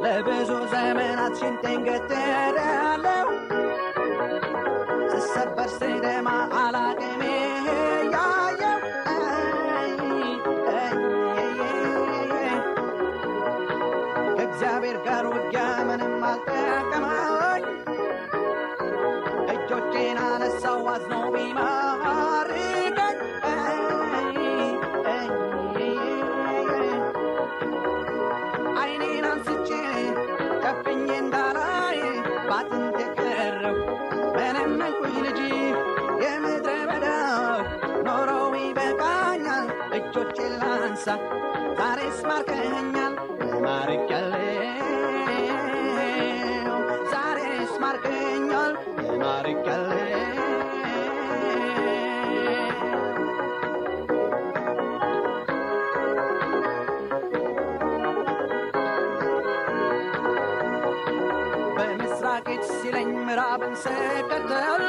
ለብዙ ዘመናት ሽንቴን ገትሬያለሁ ስሰበር ስደማ አላቅሜ ያየው ከእግዚአብሔር ጋር ውጊያ ምንም አልጠቀመኝ እጆቼን አነሳው አዝኖ ቢማርከኝ አይኔን አንስቼ ጨፍኜ እንዳላይ ባጥንት የቀረው መነመንኩኝ ልጅ የምድረ በዳው ኖሮው ይበቃኛል እጆቼን ላንሳ ዛሬስ ማርከኸኛል ማርኬያለሁ ዛሬስ ማርከኸኛል ማርኬያለሁ በምስራቅ ሲለኝ ምዕራብን ስከተል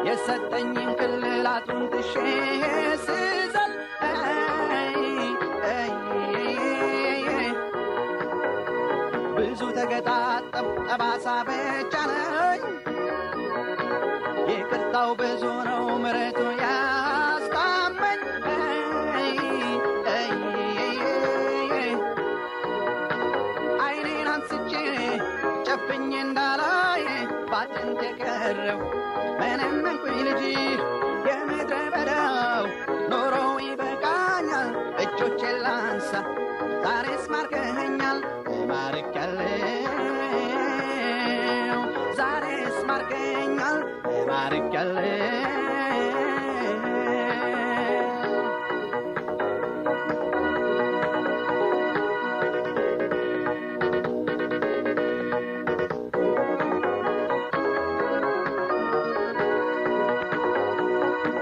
የሰጠኝን ክልላቱን ጥሼ ስዘል ብዙ ተገጣጠም ጠባሳ ብቻ ነኝ ይቅርታው ብዙ ነው ምሕረቱ ያስታመኝ አይኔን አንስቼ ጨፍኜ እንዳላይ ባጥንት የቀረው መነመንኩኝ ልጅ የምድረ በዳው ኖሮው ይበቃኛል እጆቼን ላንሳ ዛሬስ ማርከኸኛል ማርኬያለሁ ዛሬስ ማርከኸኛል ማርኬያለሁ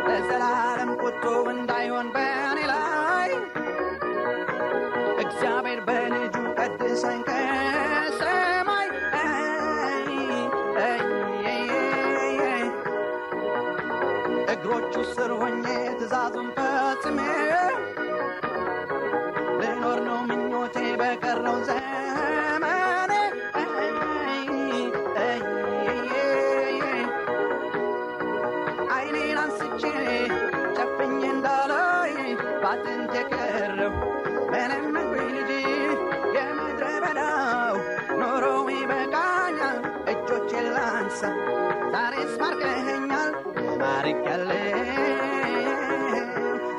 ለዘላለም ቁጡ እንዳይሆን በእኔ ላይ እግዚአብሔር በልጁ ቀድሰኝ ከሰማይ እግሮቹ ስር ሆኜ ትእዛዙን ፈጽሜ ልኖር ነው ምኞቴ በቀረው ዘመኔ አይኔን አንስቼ ጨፍኜ እንዳላይ ባጥንት የቀረው መነመንኩኝ ልጅ የምድረ በዳው ኖሮው ይበቃኛል እጆቼን ላንሳ ዛሬስ ማርከኸኛል ማርኬያለሁ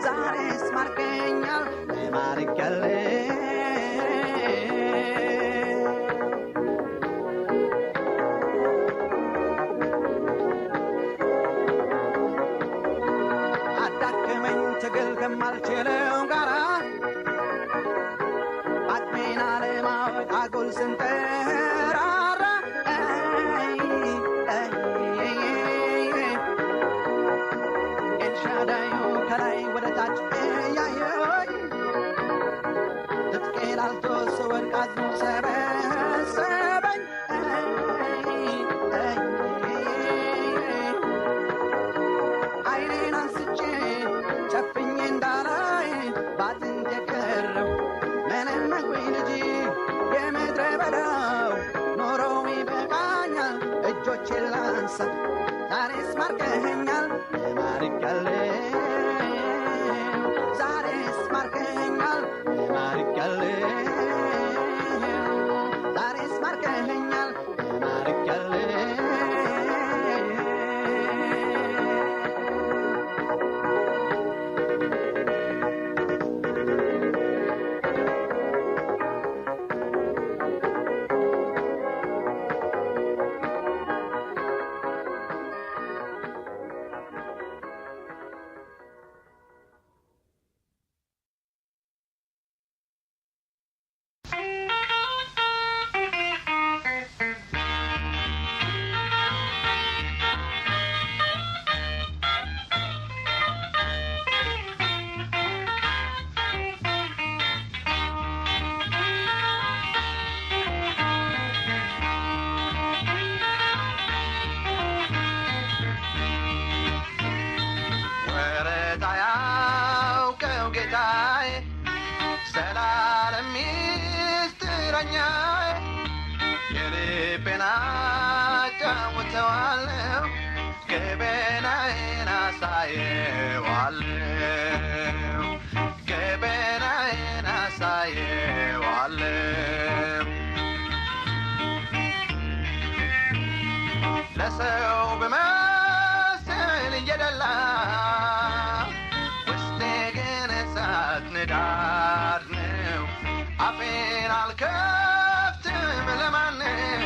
ዛሬስ ማርከኸኛል ማርኬያለሁ አዳከመኝ ትግል ከማልችለው ጋራ አቅሜን አለማወቅ አጉል ስንጠራራ ኤልሻዳዩ ከላይ ወደ ታች ያየኝ ትጥቄን አልቶ ስወድቅ አዝኖ ሰበሰበኝ አይኔን አንስቼ ጨፍኜ እንዳላይ ባጥንት የቀረው መነመንኩኝ ልጅ የምድረ በዳው ኖሮው ይበቃኛል እጆቼን ላንሳ ዛሬስ ማርከኸኛል ማርኬያለሁ ዛሬስ ማርከኸኛል ማርኬያለሁ ዛሬስ ማርከኸኛል ማርኬያለሁ አሳየዋለሁ ገበናዬን አሳየዋለሁ ለሰው በመስል እየደላ ውስጤ ግን እሳት ንዳድ ነው አፌን አልከፍትም ለማንም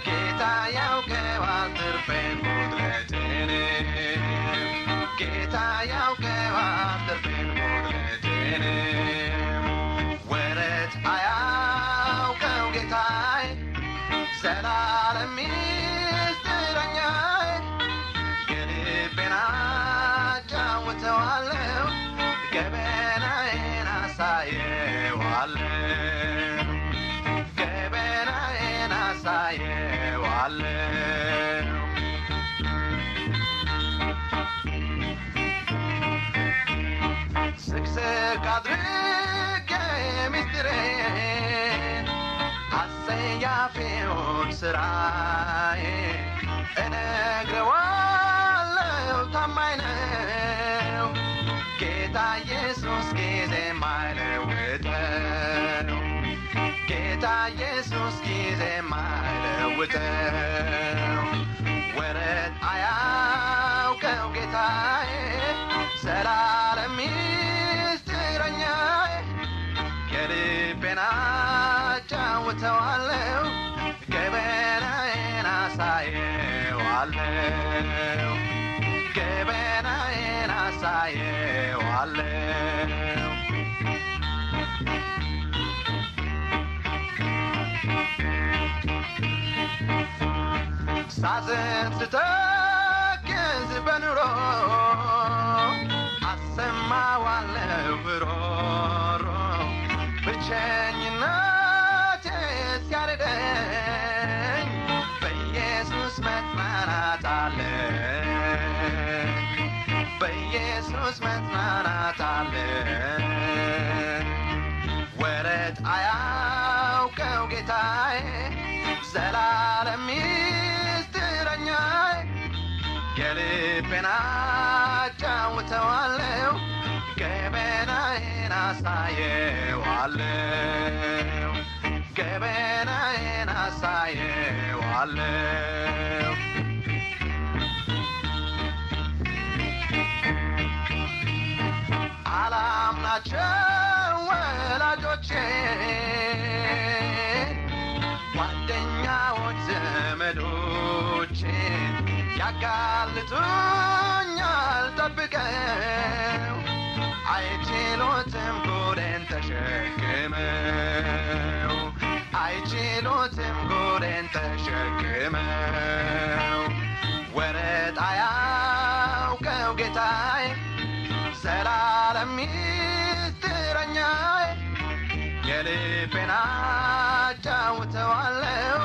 ጌታ ያውቀዋል ትርፌን ጉድለቴን ጌታ ያውቀዋል ትርፌን ጉድለቴን ወረት አያውቀው ጌታዬ ዘላለም ሚስጥረኛዬ የልቤን አጫውተዋለሁ ገበናዬን አሳየዋለሁ ገበናዬን አሳየዋለሁ ስቅስቅ አድርጌ ሚስጥሬን አሰያፊውን ስራዬ እነግረዋለሁ ታማኝ ነው ጌታ ኢየሱስ ጊዜ ማይለውጠው ጌታ ኢየሱስ ጊዜ ማይለውጠው ወረት አያውቀው ጌታዬ ዘላለም ሚስጥረኛዬ የልቤን አጫውተዋለሁ ገበናዬን አሳየዋለሁ ገበናዬን አሳየዋለሁ ሳዝን ስተክዝ በኑሮ አሰማዋለሁ ሮሮ ብቸኝነቴ ሲያርደኝ በኢየሱስ መጽናናት አለ በኢየሱስ መጽናናት አለ ወረት አያውቀው ጌታዬ ዘላለም ሚስጥረኛዬ የልቤን አጫውተዋለሁ ገበናዬን አሳየዋለሁ ገበናዬን አሳየዋለሁ አላምናቸው ወላጆቼ ጓደኛዎች ዘመዶቼ ያጋልጡኛል ጠብቀው አይችሉትም ጉዴን ተሸክመው አይችሉትም ጉዴን ተሸክመው ወረት አያውቀው ጌታዬ ዘላለም ሚስጥረኛዬ የልቤን አጫውተዋለሁ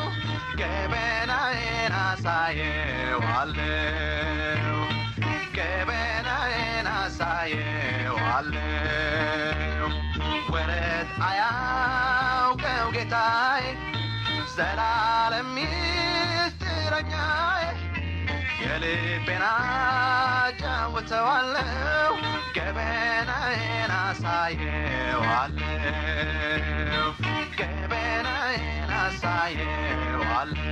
ገበናዬን አሳየዋለሁ ገበናዬን አሳየዋለሁ ወረት አያውቀው ጌታዬ ዘላለም ሚስጥረኛዬ የልቤን አጫውተዋለሁ ገበናዬን አሳየዋለሁ ገበናዬን አሳየዋለሁ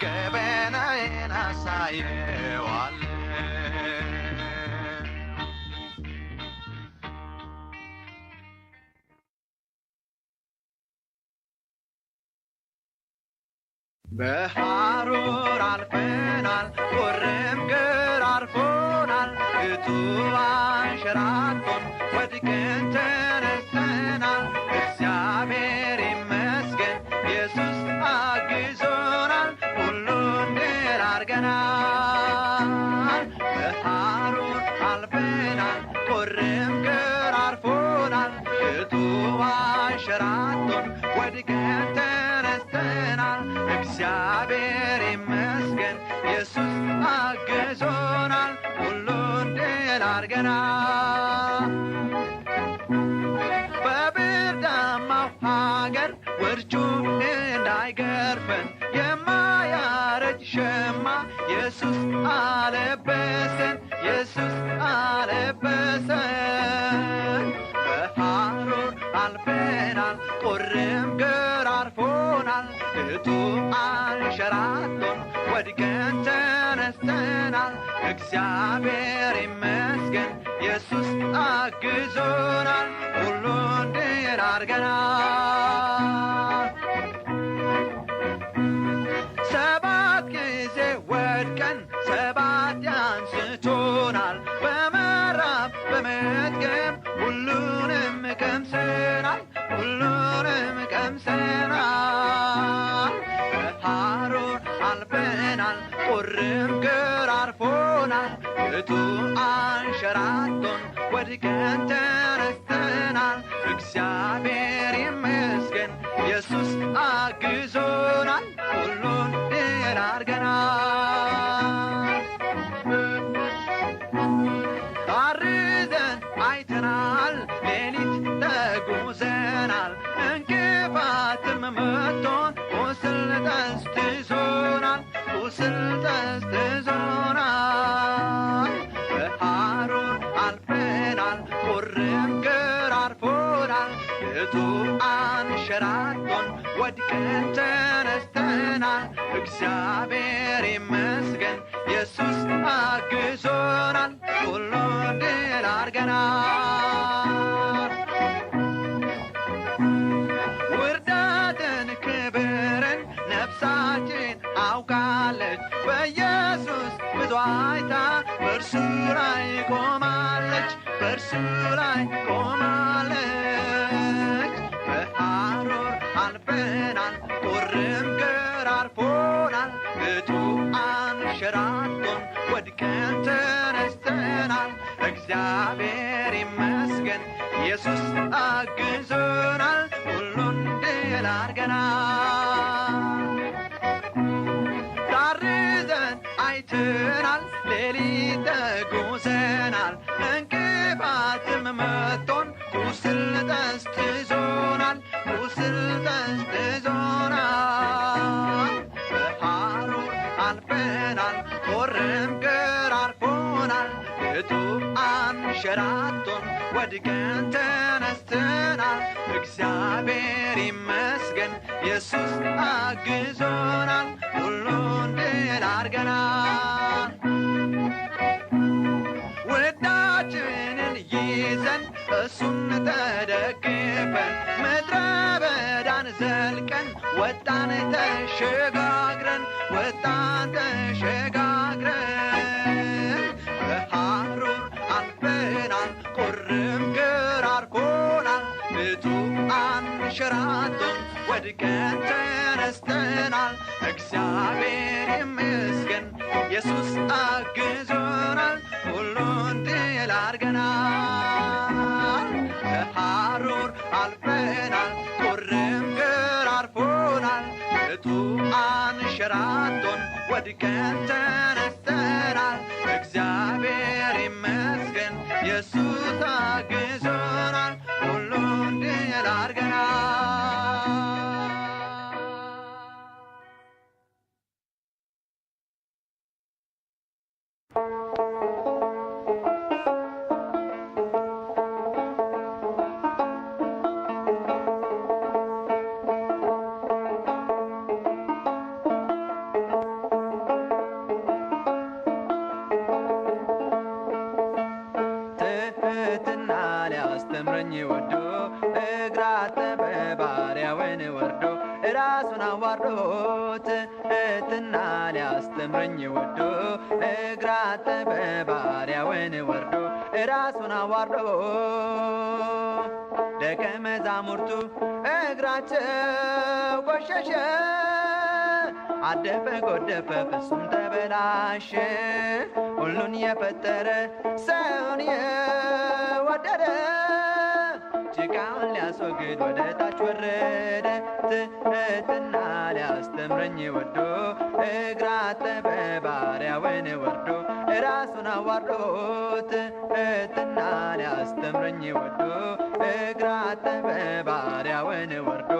ገበናዬን አሳየዋለሁ በሐሩር አልፈናል ቁርም ግር አርፎናል እቱ አንሸራቶን ወድቀን ተነስተናል እግዚአብሔር ይመስገን ኢየሱስ አግዞናል ሁሉን ድል አድርገናል በሐሩር አልፈናል ቁርም ግር አርፎናል እቱ አንሸራቶን ወድቀን ተነስተናል እግዚአብሔር ይመስገን ኢየሱስ አግዞናል ሁሉን ድል አድርገናል በብርዳማው ሀገር ውርጩ እንዳይገርፈን የማያረጅ ሸማ ኢየሱስ አለበሰን ኢየሱስ አለበሰን በሐሩር አልፈናል ቁርም ገራርፎናል እቱ አንሸራቶን ወድቀን ተነስተናል እግዚአብሔር ይመስገን ኢየሱስ አግዞናል ሁሉን ድል አድርገናል ሰባት ጊዜ ወድቀን ሰባት ያንስቶናል በመራብ በመጥገብ ሁሉንም ቀምሰናል በሐሩር አልፈናል ቁርም ገራርፎናል እቱ አንሸራቶን ወድቀን ተነስተናል እግዚአብሔር ይመስገን ኢየሱስ አግዞናል ሁሉን ድል አድርገናል ታርዘን አይተናል ሌሊት ተጉዘናል እንቅፋትም መቶን ቁስል ጠዝጥዞናል በሐሩር አልፈናል ቁርም ገራርፎናል እቱ አንሸራቶን ወድቀን ተነስተናል እግዚአብሔር ይመስገን ኢየሱስ አግዞናል ሁሉን ድል አድርገናል ውርደትን ክብርን ነፍሳችን አውቃለች በኢየሱስ ብዙ አይታ በእርሱ ላይ ቆማለች በሐሩር አልፈናል ቁርም ገራርፎናል እቱ አንሸራቶን ወድቀን ተነስተናል እግዚአብሔር ይመስገን ኢየሱስ አግዞናል ሁሉን ድል አድርገናል ታርዘን አይተናል ሌሊት ተጉዘናል እንቅፋትም መቶን ቁስል ጠዝጥዞናል በሐሩር አልፈናል ቁርም ገራርፎናል እቱ አንሸራቶን ወድቀን ተነስተናል እግዚአብሔር ይመስገን ኢየሱስ አግዞናል ሁሉን ድል አድርገናል ውዳችንን ይዘን እሱን ተደግፈን ምድረ በዳን ዘልቀን ወጣን ተሸጋግረን በሐሩር አልፈናል ቁርም ገራርፎናል እቱ አንሸራቶን ወድቀን ተነስተናል እግዚአብሔር ይመስገን ኢየሱስ አግዞናል ሁሉን ድል አድርገናል በሐሩር አልፈናል ቁርም ገራርፎናል እቱ አንሸራቶን ወድቀን ተነስተናል እግዚአብሔር ይመስገን ኢየሱስ አግዞናል ሁሉን ድል አድርገናል ሊያስተምረኝ ወዶ እግር አጠበ ባሪያውን ወርዶ ራሱን አዋርዶት ትሕትና ሊያስተምረኝ ወዶ እግር አጠበ ባሪያውን ወርዶ ራሱን አዋርዶ ደቀ መዛሙርቱ እግራቸው ቆሸሸ አደፈ ጎደፈ ፍጹም ተበላሸ ሁሉን የፈጠረ ሰውን የወደደ ጭቃውን ሊያስወግድ ወደ ታች ወረደ ትሕትና ሊያስተምረኝ ወዶ እግር አጠበ ባሪያውን ወርዶ ራሱን አዋርዶ ትሕትና ሊያስተምረኝ ወዶ እግር አጠበ ባሪያውን ወርዶ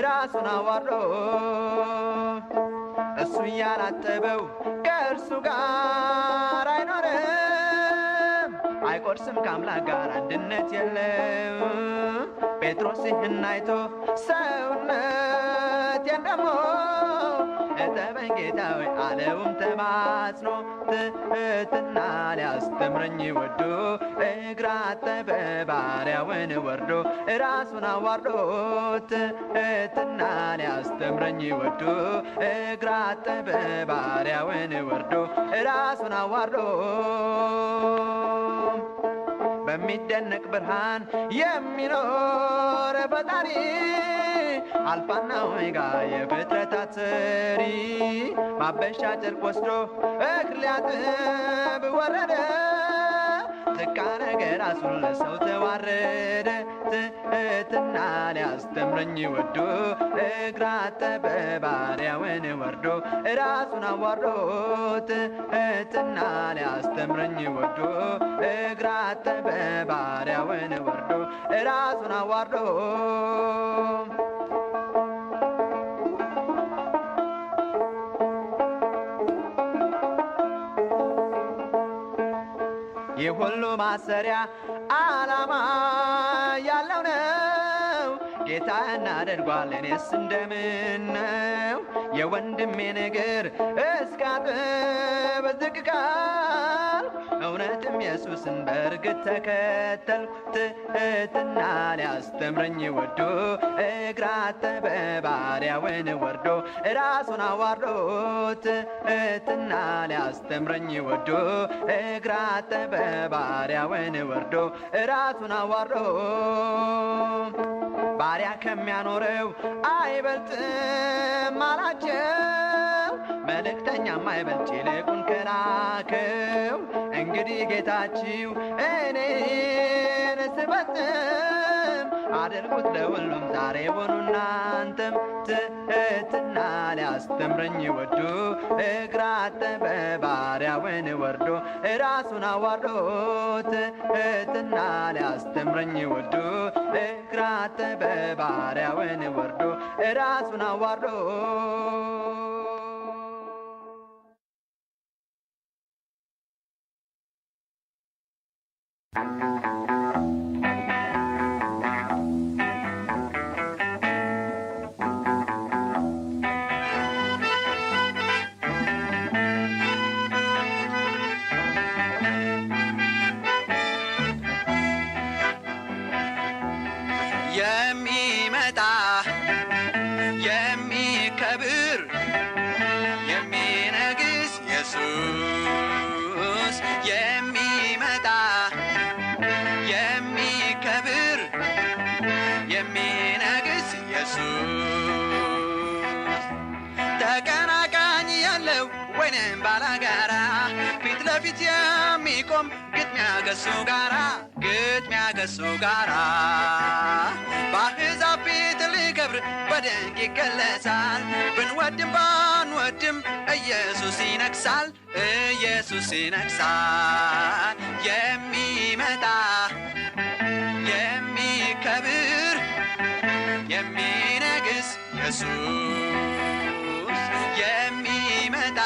ራሱን አዋርዶ እሱ ያላጠበው ከእርሱ ጋር አይኖርም አይቆርስም ከአምላክ ጋር አንድነት የለም ጴጥሮስ ይህን አይቶ ሰውነቴን ደሞ እጠበኝ ጌታ ሆይ አለውም ተማጽኖ ትሕትና ሊያስተምረኝ ወዶ እግር አጠበ ባሪያውን ወርዶ ራሱን አዋርዶ ትሕትና ሊያስተምረኝ ወዶ እግር አጠበ ባሪያውን ወርዶ ራሱን አዋርዶ በሚደነቅ ብርሃን የሚኖር ፈጣሪ አልፋና ኦሜጋ የፍጥረታት ሰሪ ማበሻ ጨርቅ ወስዶ እግር ሊያጥብ ወረደ ዝቅ አረገ ራሱን ለሰው ተዋረደ ትሕትና ሊያስተምረኝ ወዶ እግር አጠበ ባሪያውን ወርዶ ራሱን አዋርዶ ትሕትና ሊያስተምረኝ ወዶ እግር አጠበ ባሪያውን ወርዶ ራሱን አዋርዶ የሁሉ ማሰሪያ ዓላማ ያለው ነው ጌታ እናደርጓል እኔስ እንደምን ነው የወንድሜን እግር እስካጥብ ዝቅ ካልኩ እውነትም ኢየሱስን በእርግጥ ተከተልኩ ትሕትና ሊያስተምረኝ ወዶ እግር አጠበ ባሪያውን ወርዶ ራሱን አዋርዶ ትሕትና ሊያስተምረኝ ወዶ እግር አጠበ ባሪያውን ወርዶ ራሱን አዋርዶ ባሪያ ከሚያኖረው አይበልጥም አላቸው መልእክተኛም አይበልጥ ይልቁን ከላከው እንግዲህ ጌታችሁ እኔን ስፈጽም አድርጉት ለሁሉም ዛሬ ሆኑ እናንተም ትሕትና ሊያስተምረኝ ወዶ እግር አጠበ ባሪያውን ወርዶ ራሱን አዋርዶ ትሕትና ሊያስተምረኝ ወዶ እግር አጠበ ባሪያውን ወርዶ ራሱን አዋርዶ የሚመጣ የሚከብር የሚነግስ ኢየሱስ የሚመጣ የሚከብር የሚነግስ ኢየሱስ ተቀናቃኝ ያለው ወይንም ባላጋራ ፊት ለፊት የሚቆም ግጥሚያ ከሱ ጋራ በአሕዛብ ፊት ሊከብር በድንቅ ይገለጻል ብንወድም ባንወድም ኢየሱስ ይነግሣል የሚመጣ የሚከብር የሚነግስ ኢየሱስ የሚመጣ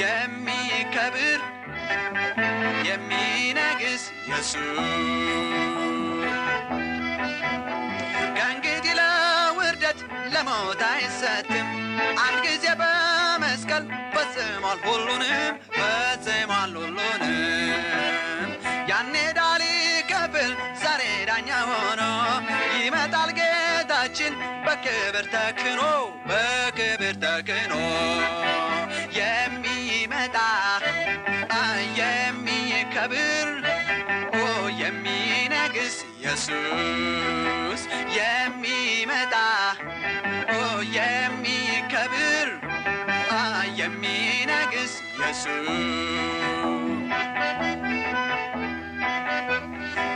የሚከብር የሚነግስ ኢየሱስ ከእንግዲህ ለውርደት ለሞት አይሰጥም አንድ ጊዜ በመስቀል ፈጽሟል ሁሉንም ያኔ ዕዳ ሊከፍል ዛሬ ዳኛ ሆኖ ይመጣል ጌታችን በክብር ተክኖ የሚመጣ የሚከብር የሚነግስ ኢየሱስ የሚመጣ የሚከብር የሚነግስ ኢየሱስ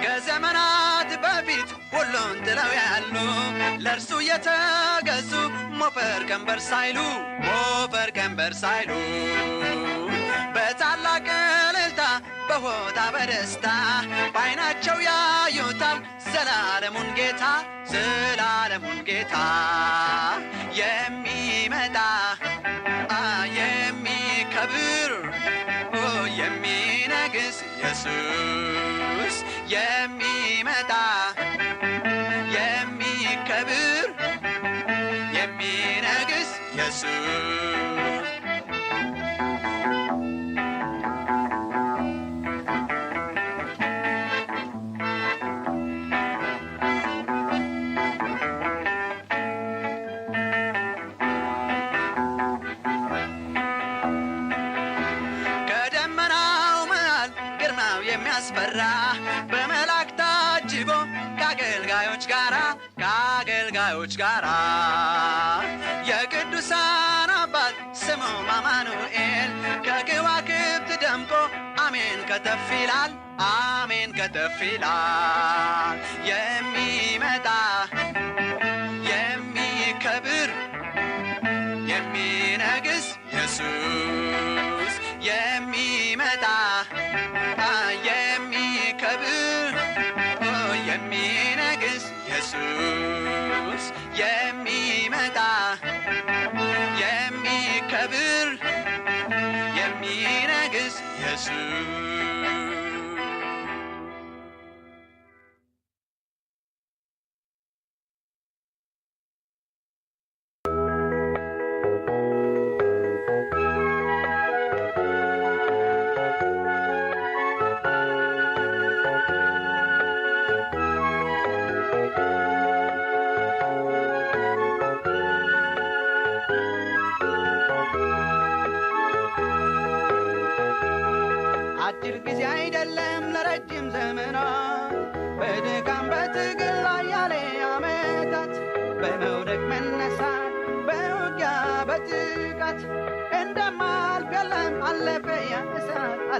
ከዘመናት በፊት ሁሉን ጥለው ያሉ ለእርሱ የተገዙ ሞፈር ቀንበር ሳይሉ በታላቅ እልልታ በሆታ በደስታ በዓይናቸው ያዩታል ዘላለሙን ጌታ የሚመጣ የሚከብር የሚነግስ ኢየሱስ የሚመጣ የሚከብር የሚነግስ ኢየሱስ የሚያስፈራ በመላእክት ታጅቦ ከአገልጋዮች ጋራ የቅዱሳን አባት ስሙ አማኑኤል ከከዋክብት ደምቆ አሜን ከተፍ ይላል የሚመጣ የሚከብር የሚነግስ ኢየሱስ የሚመጣ የሚከብር የሚነግስ ኢየሱስ የሚመጣ የሚከብር የሚነግስ ኢየሱስ አጭር ጊዜ አይደለም ለረጅም ዘመናት በድካም በትግል ላይ ያለ ዓመታት በመውደቅ መነሳት በውጊያ በጥቃት እንደማልፍ የለም አለፈ ያ እሳት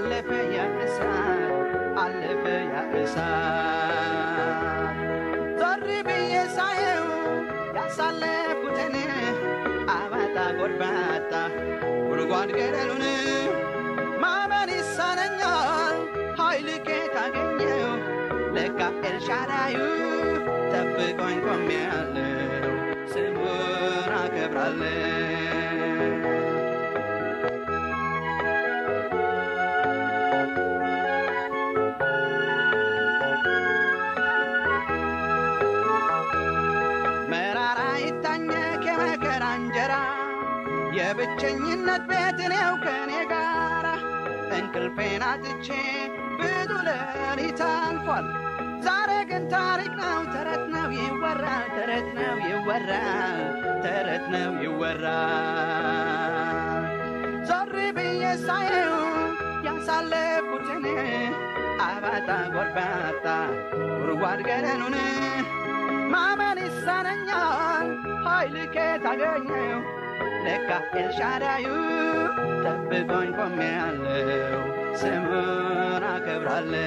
ዞር ብዬ ሳየው ያሳለፍኩትን አባጣ ጎርባጣ ጉድጓድ ገደሉን ማመን ይሳነኛል ኃይል ከየት አገኘው ለካ ኤልሻዳዩ ጠብቆኝ ቆሜያለሁ ስሙን አከብራለሁ መራራ ይታኘክ የመከራ እንጀራ የብቸኝነት ቤት ነው ከኔ ጋራ እንቅልፌን አጥቼ ብዙ ሌሊት አልፏል ዛሬ ግን ታሪክ ነው ተረት ነው ይወራል ዞር ብዬ ሳየው ያሳለፍኩትን አባጣ ጎርባጣ ጉድጓድ ገደሉን ማመን ይሳነኛል ኃይል ከየት አገኘው ለካ ኤልሻዳዩ ጠብቆኝ ቆሜያለሁ ስሙን አከብራለሁ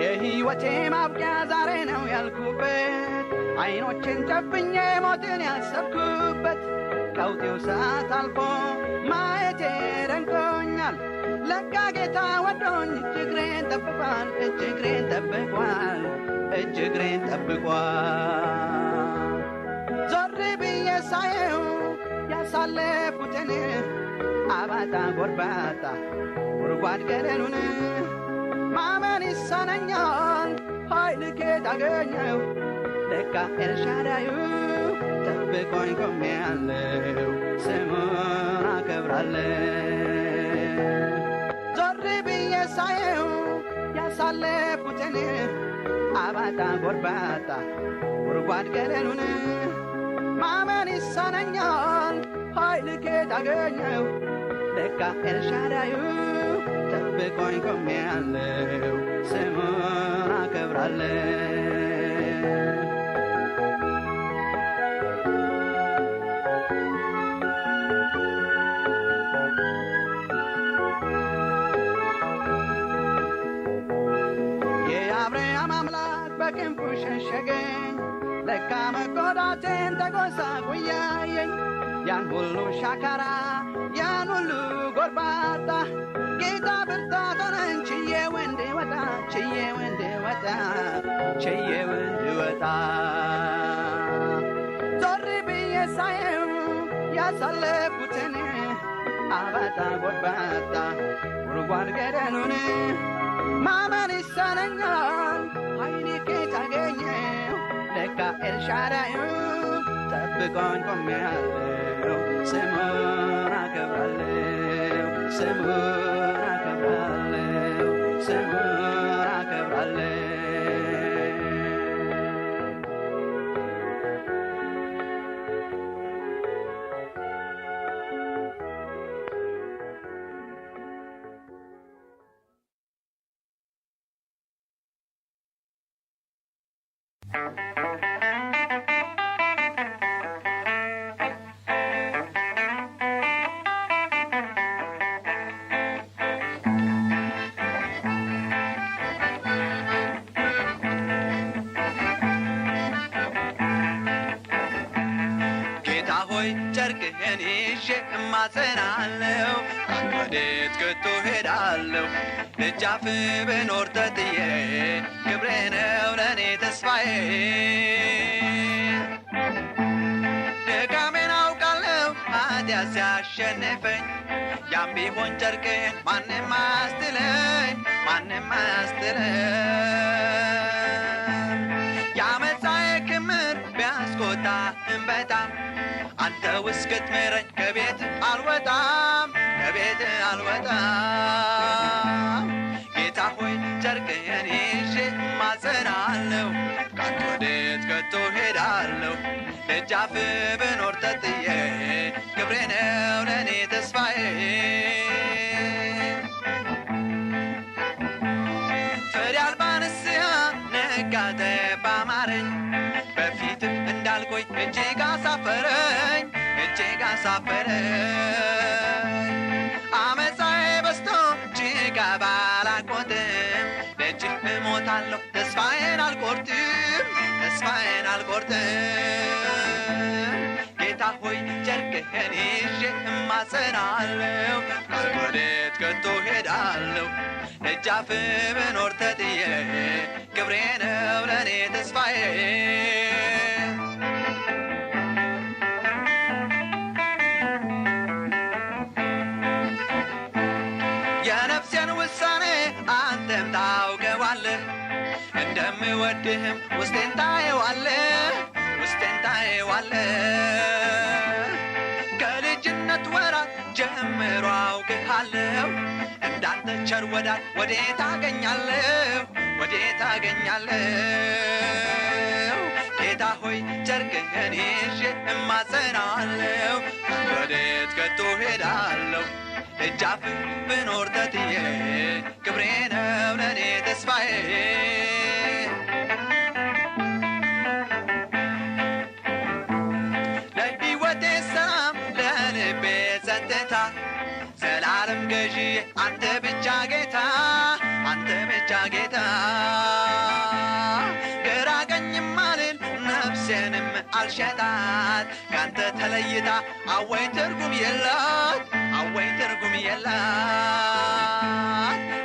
የሕይወቴ ማብቂያ ዛሬ ነው ያልኩበት አይኖችን ጨፍኜ ሞትን ያሰብኩበት ቀውጢው ሰዓት አልፎ ማየቴ ደንቆኛል ለካ ጌታ ወዶኝ እጅግሬን ጠብቋል ዞር ብዬ ሳየው ያሳለፍኩትን አባጣ ጎርባጣ ጉድጓድ ገደሉን ማመን ይሳነኛል ኃይል ከየት አገኘው ለካ ኤልሻዳዩ ጠብቆኝ ቆሜያለሁ ስሙን አከብራለሁ ዞር ብዬ ሳየው ያሳለፍኩትን አባጣ ጎርባጣ ጉድጓድ ገደሉን ማመን ይሳነኛል ኃይል ከየት አገኘው ለካ ኤልሻዳዩ ጠብቆኝ ቆሜያለሁ ስሙን አከብራለሁ የአብርሃም አምላክ በክንፉ ሸሸገኝ ለካ መጎዳቴን ተጎሳቁያየኝ ያን ሁሉ ሻካራ ያን ሁሉ ጎርባጣ ጌታ ብርታት ሆነኝ ችዬ ወንዴ እንድወጣ ችዬው እንድወጣ ችዬው እንድወጣ ዞር ብዬ ሳየው ያሳለፉትን አባጣ ጎርባጣ ጉድጓድ ገደሉን ማመን ይሳነኛል ኃይሌ ከየት አገኘው ለካ ኤልሻዳይ ጠብቆኝ ቆሜያለሁ ስሙን አከብራለሁ ስሙን አከብራለሁ ስሙን አከብራለሁ ጨርቅህን ይዤ እማጸናለሁ ወዴት ከቶ ሄዳለሁ ደጃፍ ብኖር ተጥዬ ክብሬ ነው ለእኔ ተስፋዬ ድካሜን አውቃለሁ ኃጢአት ሲያሸንፈኝ ያም ቢሆን ጨርቅህን ማንም አያስጥለኝ ማንም አያስጥለኝ የዓመፃዬ ክምር ቢያስቆጣህም በጣም አንተ እስክትምረኝ ከቤት አልወጣም ከቤት አልወጣም ጌታ ሆይ ጨርቅህን ይዤ እማጸናለሁ ካንተ ወዴት ከቶ ሄዳለሁ ደጃፍ ብኖር ተጥዬ ክብሬ ነው ለእኔ ተስፋዬ ፍሬ አልባ ንስሐ ነጋተ ባማረኝ በፊትህ እንዳልቆይ እጅግ አሳፈረኝ እጅግ አሳፈረኝ ዓመፃዬ በዝቶ እጅግ ባላቆጥም ደጅህ እሞታለሁ ተስፋዬን አልቆርጥም ተስፋዬን አልቆርጥም ጌታ ሆይ ጨርቅህን ይዤ እማጸናለሁ ካንተ ወዴት ከቶ ሄዳለሁ ደጃፍ ብኖር ተጥዬ ክብሬ ነው ለእኔ ተስፋዬ የነፍሴን ውሳኔ አንተም ታውቀዋለህ እንደምወድህም ውስጤን ታየዋለህ ውስጤን ታየዋለህ ከልጅነት ወራት ጀምሮ አውቅሃለሁ እንዳንተ ቸር ወዳጅ ወዴት አገኛለሁ ወዴት አገኛለሁ ጌታ ሆይ ጨርቅህን ይዤ እማጸናለሁ ወዴት ከቶ ሄዳለሁ ደጃፍ ብኖር ተጥዬ ክብሬ ነው ለእኔ ተስፋዬ ለሕይወቴ ሰላም ለልቤ ጸጥታ ዘላለም ገዢ አንተ ብቻ ጌታ አንተ ብቻ ጌታ ግራ ቀኝም አልል ነፍሴንም አልሸጣት ካንተ ተለይታ አወይ ትርጉም የላት አወይ ትርጉም የላት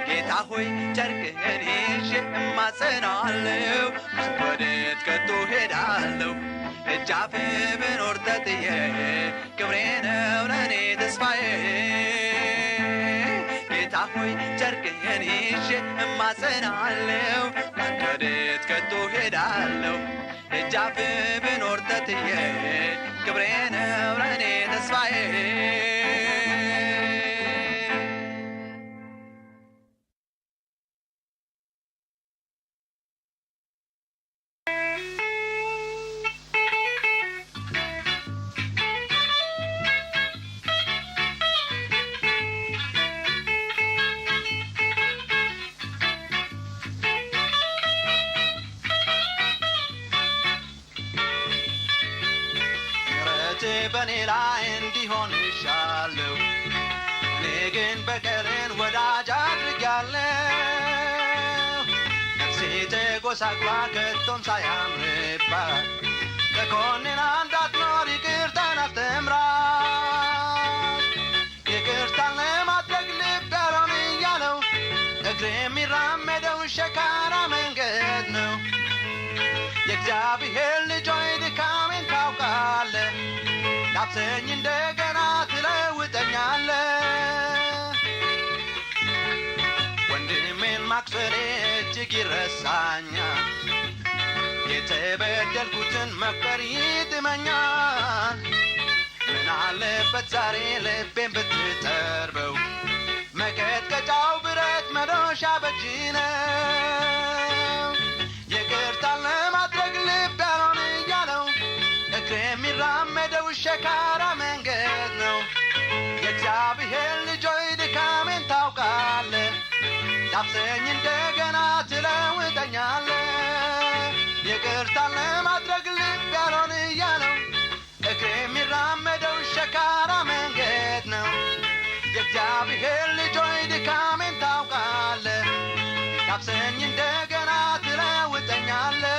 ጌታ ሆይ ጨርቅህን ይዤ እማጸናለሁ ካንተ ወዴት ከቶ ሄዳለሁ ደጃፍ ብኖር ተጥዬ ክብሬ ነው ለእኔ ተስፋዬ ጌታ ሆይ ጨርቅህን ይዤ እማጸናለሁ ካንተ ወዴት ከቶ ሄዳለሁ ደጃፍ ብኖር ተጥዬ ክብሬ ነው ለእኔ ተስፋዬ በኔ ላይ እንዲሆን ይሻለው እኔ ግን በቀልን ወዳጅ አድርጊያለሁ ነፍሴ ተጎሳቅላ ከቶም ሳያምርባት ተኮንና እንዳትኖር ይቅርታን አስተምራት ይቅርታን ለማድረግ ልብ ያልሆን እያለው እግሬ የሚራመደው የእግዚአብሔር ልጅ ሆይ ድካሜን ታውቃለህ ዳብሰኝ እንደገና ትለውጠኛለህ ወንድሜን ማክፈሬ እጅግ ይረሳኛል የተበደልኩትን መቁጠር ይጥመኛል ምን አለበት ዛሬ ልቤን ብትጠርበው መቀጥቀጫው ብረት መዶሻ በእጅ ነው ይቅርታን ለማድረግ ልብ ያልሆን እያለው እግሬ የሚራመደው ሸካራ መንገድ ነው የእግዚአብሔር ልጅ ሆይ ድካሜን ታውቃለህ ዳብሰኝ እንደገና ትለውጠኛለህ ይቅርታን ለማድረግ ልብ ያልሆን እያለው እግሬ የሚራመደው ሸካራ መንገድ ነው የእግዚአብሔር ልጅ ሆይ ድካሜን ታውቃለህ ዳብሰኝ እንደገና ትለውጠኛለህ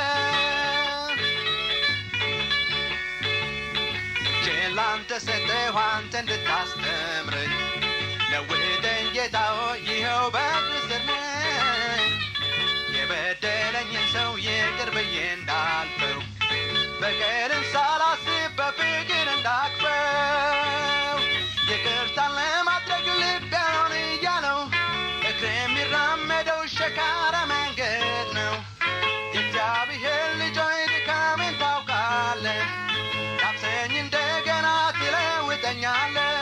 እጄን ላንተ ሰጠሁ አንተ እንድታስተምረኝ ለውጠኝ ጌታ ሆይ ይኸው በእግር ስር ነኝ የበደለኝን ሰው ይቅር ብዬ እንዳልፈው በቀልን ሳላስብ በፍቅር እንዳቅፈው ይቅርታን ለማድረግ ልብ ያልሆን እያለው እግሬ የሚራመደው ሸካራ መንገድ ነው የእግዚአብሔር ልጅ ሆይ ድካሜን ታውቃለህ ዳብሰኝ እንደገና ትለውጠኛለህ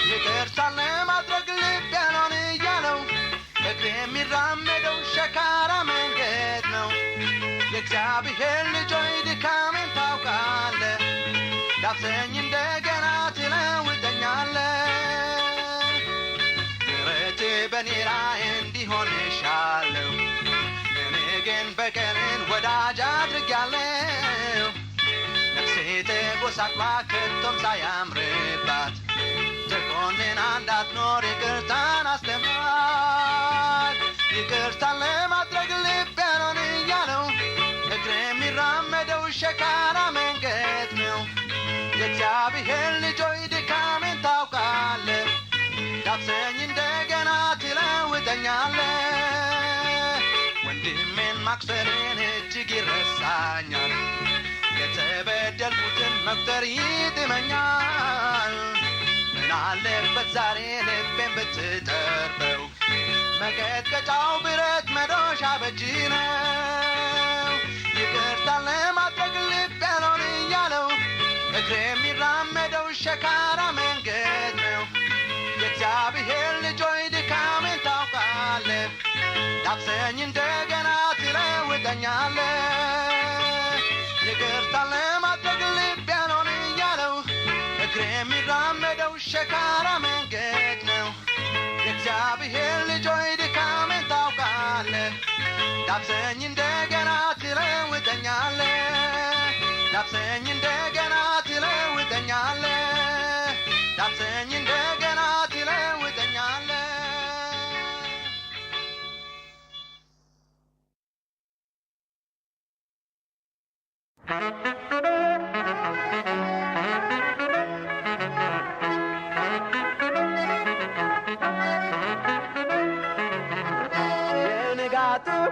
ይቅርታን ለማድረግ ልብ ያልሆን እያለው እግሬ የሚራመደው ሸካራ መንገድ ነው የእግዚአብሔር ልጅ ሆይ ድካሜን ታውቃለህ ዳብሰኝ እንደገና ትለውጠኛለህ ምሕረትህ በእኔ ላይ እንዲሆን እሻለሁ እኔ ግን በቀልን ወዳጅ አድርጌያለሁ ነፍሴ ተጐሳቅላ ከቶም ሳያምርባት ተኮንና እንዳትኖር ይቅርታን አስተምራት ይቅርታን ለማድረግ ልብ ያልሆን እያለው እግሬ የሚራመደው ሸካራ መንገድ ነው የእግዚአብሔር ልጅ ሆይ ድካሜን ታውቃለህ ዳብሰኝ እንደገና ትለውጠኛለህ ወንድሜን ማክፈሬን እጅግ ይረሳኛል የተበደልኩትን መቁጠር ይጥመኛል ምን አለበት ዛሬ ልቤን ብትጠርበው መቀጥቀጫው ብረት መዶሻ በእጅ ነው ይቅርታን ለማድረግ ልብ ያልሆን እያለው እግሬ የሚራመደው ሸካራ መንገድ ነው የእግዚአብሔር ልጅ ሆይ ድካሜን ታውቃለህ ዳብሰኝ እንደገና ትለውጠኛለህ ይቅርታን ለማድረግ ልብ ያልሆን እያለው እግሬ የሚራመደው ሸካራ መንገድ ነው የእግዚአብሔር ልጅ ሆይ ድካሜን ታውቃለህ ዳብሰኝ እንደገና ትለውጠኛለህ ዳብሰኝ እንደገና ትለውጠኛለህ ዳብሰኝ እንደገና ትለውጠኛለህ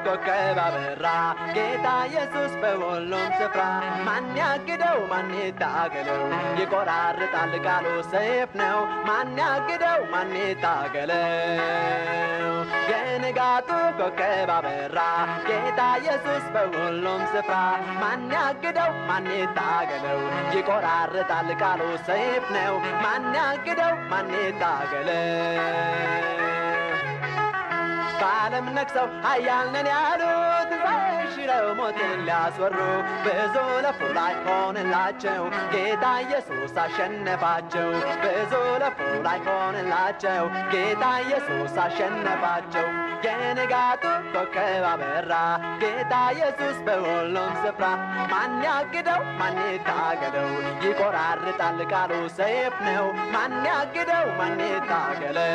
ኮከብ አበራ ጌታ ኢየሱስ በሁሉም ስፍራ ማን ያግደው ማን ይታገለው ይቆራርጣል ቃሉ ሰይፍ ነው ማን ያግደው ማን ይታገለው የንጋቱ ኮከብ አበራ ጌታ ኢየሱስ በሁሉም ስፍራ ማን ያግደው ማን ይታገለው ይቆራርጣል ቃሉ ሰይፍ ነው ማን ያግደው ማን ይታገለው በዓለም ነግሰው ኃያል ነን ያሉት ሽረው ሞትን ሊያስወሩ ብዙ ለፉ ላይ ሆንላቸው ጌታ ኢየሱስ አሸነፋቸው ብዙ ለፉ ላይ ሆንላቸው ጌታ ኢየሱስ አሸነፋቸው የንጋቱ ኮከብ አበራ ጌታ ኢየሱስ በሁሉም ስፍራ ማን ያግደው ማን ይታገለው ይቆራርጣል ቃሉ ሰይፍ ነው ማን ያግደው ማን ይታገለው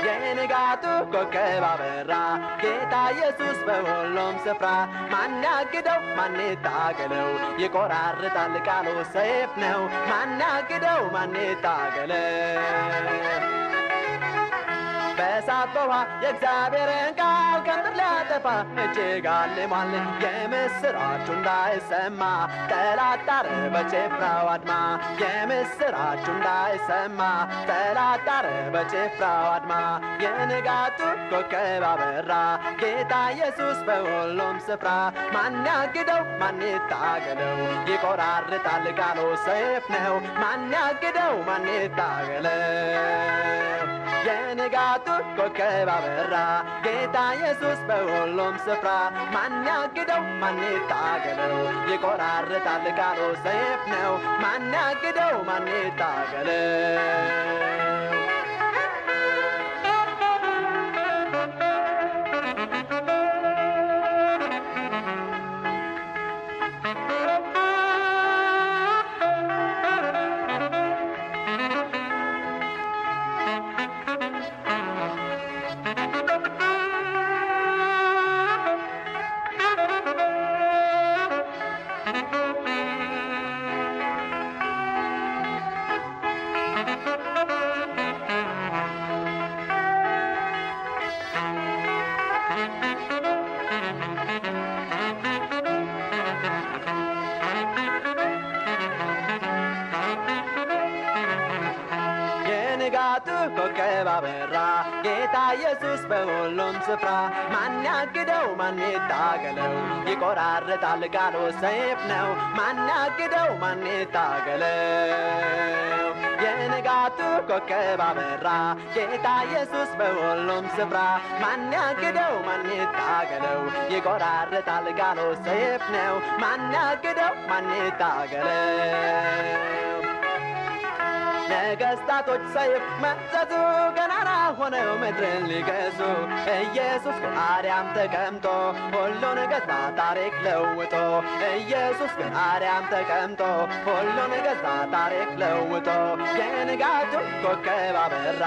የንጋቱ ኮከብ አበራ ጌታ ኢየሱስ በሁሉም ስፍራ ማን ያግደው ማን ይታገለው ይቆራርጣል ቃሉ ሰይፍ ነው ማን ያግደው ማን ይታገለው በእሳት በውሃ የእግዚአብሔርን ቃል ከምድር ሊያጠፋ እጅግ አልሟል። የምስራቹ እንዳይሰማ ጠላት ጣረ በጭፍራው አድማ። የምስራቹ እንዳይሰማ ጠላት ጣረ በጭፍራው አድማ። የንጋቱ ኮከብ አበራ ጌታ ኢየሱስ በሁሉም ስፍራ። ማን ያግደው ማን ይታገለው? ይቆራርጣል ቃሉ ሰይፍ ነው። ማን ያግደው ማን ይታገለው? የንጋቱ ኮከብ አበራ ጌታ ኢየሱስ በሁሉም ስፍራ። ማን ያግደው ማን ይታገለው? ይቆራርጣል ቃሉ ሰይፍ ነው። ማን ያግደው ማን ይታገለው? ንጋቱ ኮከብ አበራ ጌታ ኢየሱስ በሁሉም ስፍራ። ማን ያግደው ማን ይታገለው? ይቆራርጣል ቃሉ ሰይፍ ነው። ማን ያግደው ማን ይታገለው? የንጋቱ ኮከብ አበራ ጌታ ኢየሱስ በሁሉም ስፍራ። ማን ያግደው ማን ይታገለው? ይቆራርጣል ቃሉ ሰይፍ ነው። ማን ያግደው ማን ይታገለው? ነገስታቶች ሰይፍ መዘዙ ገናና ሆነው ምድርን ሊገዙ። ኢየሱስ ግን አርያም ተቀምጦ ሁሉን ገዛ ታሪክ ለውጦ። ኢየሱስ ግን አርያም ተቀምጦ ሁሉን ገዛ ታሪክ ለውጦ። የንጋቱ ኮከብ አበራ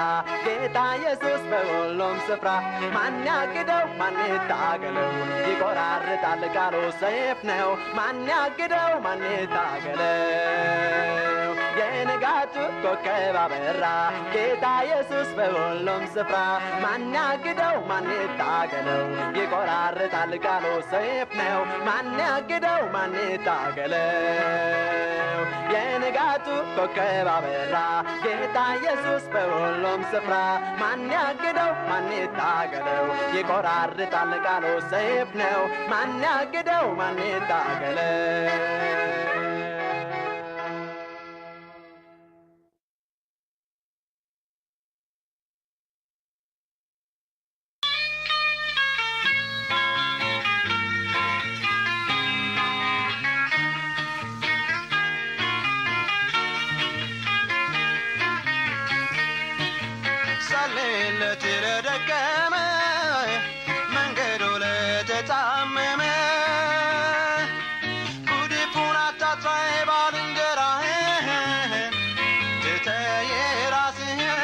ጌታ ኢየሱስ በሁሉም ስፍራ። ማን ያግደው ማን ይታገለው? ይቆራርጣል ቃሉ ሰይፍ ነው። ማን ያግደው ማን ይታገለው? የንጋቱ ኮከብ አበራ ጌታ ኢየሱስ በሁሉም ስፍራ። ማን ያግደው ማን ይታገለው? ይቆራርጣል ቃሉ ሰይፍ ነው። ማን ያግደው ማን ይታገለው? የንጋቱ ኮከብ አበራ ጌታ ኢየሱስ በሁሉም ስፍራ። ማን ያግደው ማን ይታገለው? ይቆራርጣል ቃሉ ሰይፍ ነው። ማን ያግደው ማን ይታገለው? ለተደከመ መንገዱ ለተጣመመ ጉድፉን አታጥፋ ባልንጀራህን ትተህ ራስህን።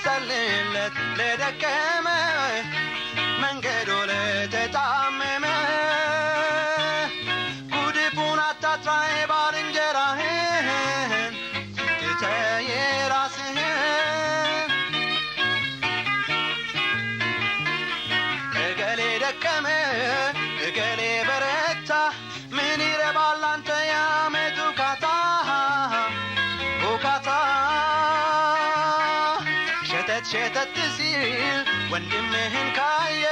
ጸልይለት ለደከመ መንገዱ ለተጣመመ ጉድፉን አታጥፋ ባልንጀራህን ትተህ ራስህን። እገሌ በረታ ምን ይረባል አንተ ያመቱ ካታ ሸተት ሲል ወንድምህን ካየ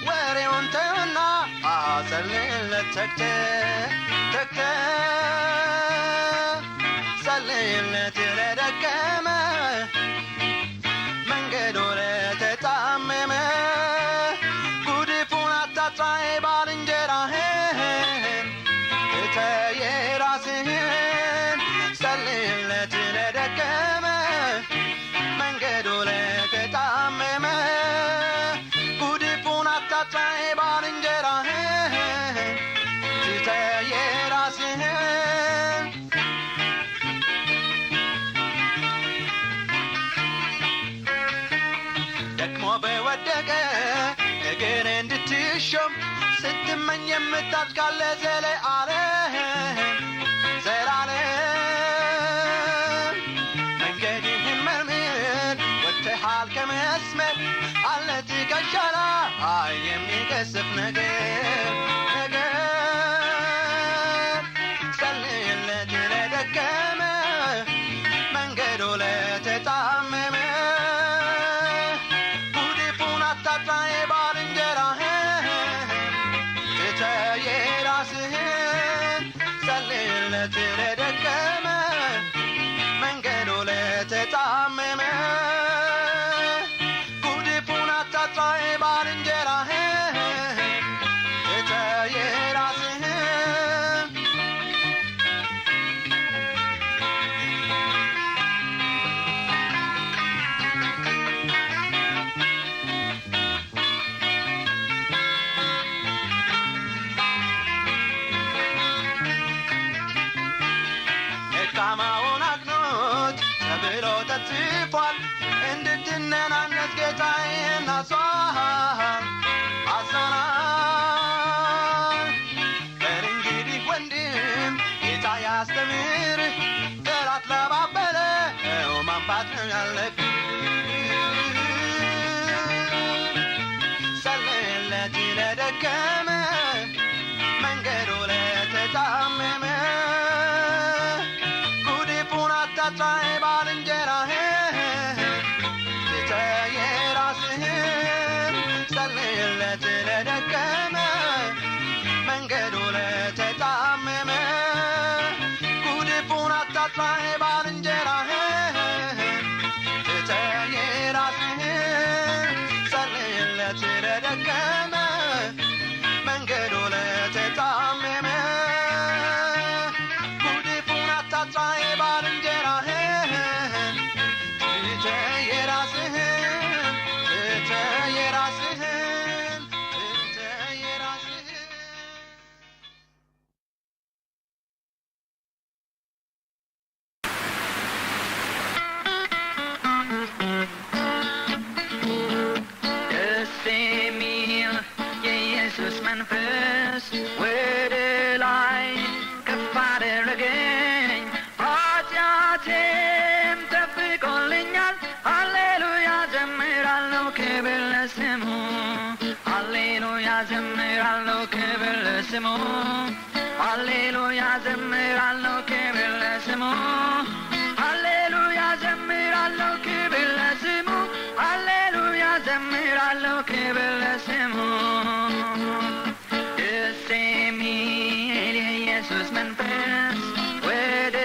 ወሬውን ተውና ጸልይለት ተግተህ ጸልይለት ለደከመ መንገዱ ለተጣመመ ባልንጀራህን ትተህ ራስህን። ጸልይለት ለደከመ መንገዱ ለተጣመመ ጉድፉን አታጥፋ ባልንጀራህን ትተህ ራስህን። ደክሞ በወደቀ እግር እንድትሾም ስትመኝ የምታጥቃለ ዘላለም መንገድህን መርምር እንዳይከሰፍ ነገር ጸልይለት ለደከመ መንገዱ ለተጣመመ ጉድፉን አታጥፋ የባልንጀራህን ትተህ የራስህን ጸልይለት ለደከመ መንገዱ ለተጣመመ ጉድፉን አታጥፋ የባልንጀራህን ትተህ የራስህን ደካማውን አቅኖት ተብሎ ተጽፏል እንድትነናነት ጌታዬን አዞናል። እንግዲህ ወንድም ጌታ ያስተምር ጠላት ለባበለው ማንባት ነው ያለብህ ጸልይለት ለደከመ መንገዱ ለተጣመመ ጉድፉን አታጥፋ የባልንጀራህን ትተህ የራስህን ጸልይለት ለደከመ መንገዱ ለተጣመመ ጉድፉን አታጥፋ የባልንጀራህን ትተህ የራስህን ጸልይለት ለደከመ መንገዱ ለተጣመመ ጉድፉን አታጥፋ የባልንጀራህን ትተህ የራስህን ትተህ የራስህን ትተህ የራስህን ደስ የሚል የኢየሱስ መንፈስ ወደ ላይ ከፍ አደረገኝ ኃጢአቴም ተፍቆልኛል ሃሌሉያ ዘምራለሁ ክብር ለስሙ ሃሌሉያ ዘምራለሁ ክብር ለስሙ ሃሌሉያ ዘምራለሁ ክብር ለስሙ ሃሌሉያ ዘምራለሁ ክብር ለስሙ ሃሌሉያ ዘምራለሁ ክብር ለስሙ ደስ የሚል የኢየሱስ መንፈስ ወደ